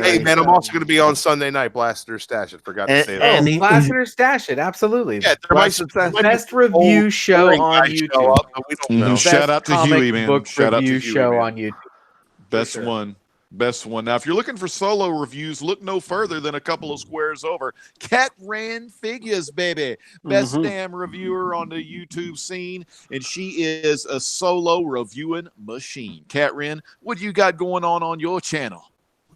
Hey man, I'm also going to be on Sunday night. Blaster Stash. I forgot to And- say that. and he- Blast or Stash It, absolutely. Yeah, there might, Blaster there Stash. might be Best review show boring on guys show YouTube. up, but we don't know. Shout out to Comic Huey, man. book Shout out to review Huey, show man. on YouTube. Best one. Best one. Now, if you're looking for solo reviews, look no further than a couple of squares over. Cat Ran Figures, baby. Best damn reviewer on the YouTube scene. And she is a solo reviewing machine. Cat Ran, what do you got going on your channel?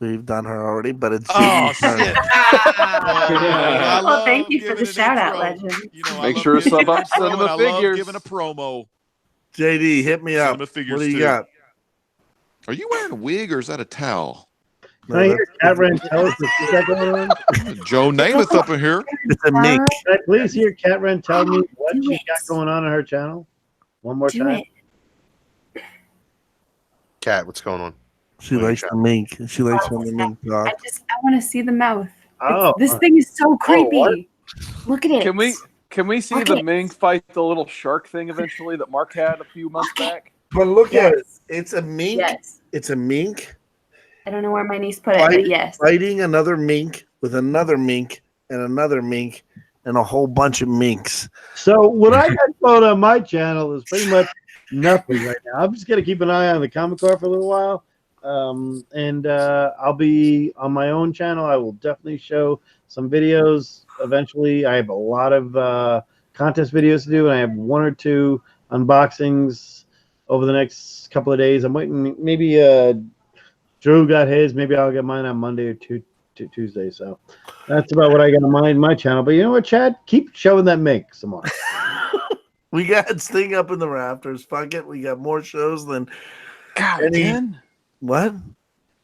We've done her already, but it's Oh, JD's turn. shit. I Well, love thank you for giving the an shout out, intro. legend. You know, I Make love sure to giving sub up an intro, Cinema and I love Figures. giving a promo. JD, hit me up. Cinema What Figures do you too. got? Are you wearing a wig or is that a towel? Can I hear Cat Ren tell us what she's got going on? Joe Namath up in here. It's a mink. Can I please hear Cat Ren tell me what she's got going on her channel? One more Do time. it. Cat, what's going on? She likes the mink. She likes when the mink talk. I want to see the mouth. Oh, This thing is so creepy. what? Look at it. Can we see Look the at it. mink fight the little shark thing eventually that Mark had a few months back? But look Yes. at it. It's a mink. Yes. It's a mink I don't know where my niece put it, but yes. fighting another mink with another mink and another mink and a whole bunch of minks. So what I got going on my channel is pretty much nothing right now. I'm just gonna keep an eye on the Comic Car for a little while, and I'll be on my own channel. I will definitely show some videos eventually. I have a lot of contest videos to do, and I have 1 or 2 unboxings over the next couple of days. I'm waiting. Maybe Drew got his. Maybe I'll get mine on Monday or Tuesday. So that's about what I got on my channel. But you know what, Chad? Keep showing that mink some more. We got Sting up in the rafters. Fuck it. We got more shows than God, any. again? What?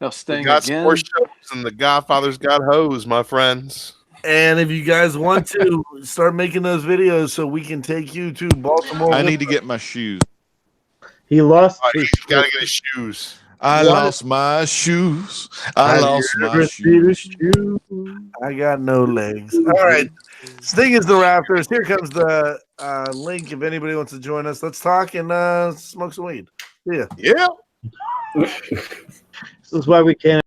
No, We Sting got again. more shows and the Godfather's got hose, my friends. And if you guys want to start making those videos so we can take you to Baltimore. I need to get my shoes. He lost his He's got to get his shoes. I lost my shoes. I lost my shoes. I got no legs. All right. Sting is the Raptors. Here comes the link if anybody wants to join us. Let's talk and smoke some weed. Yeah. Yeah. This is why we can't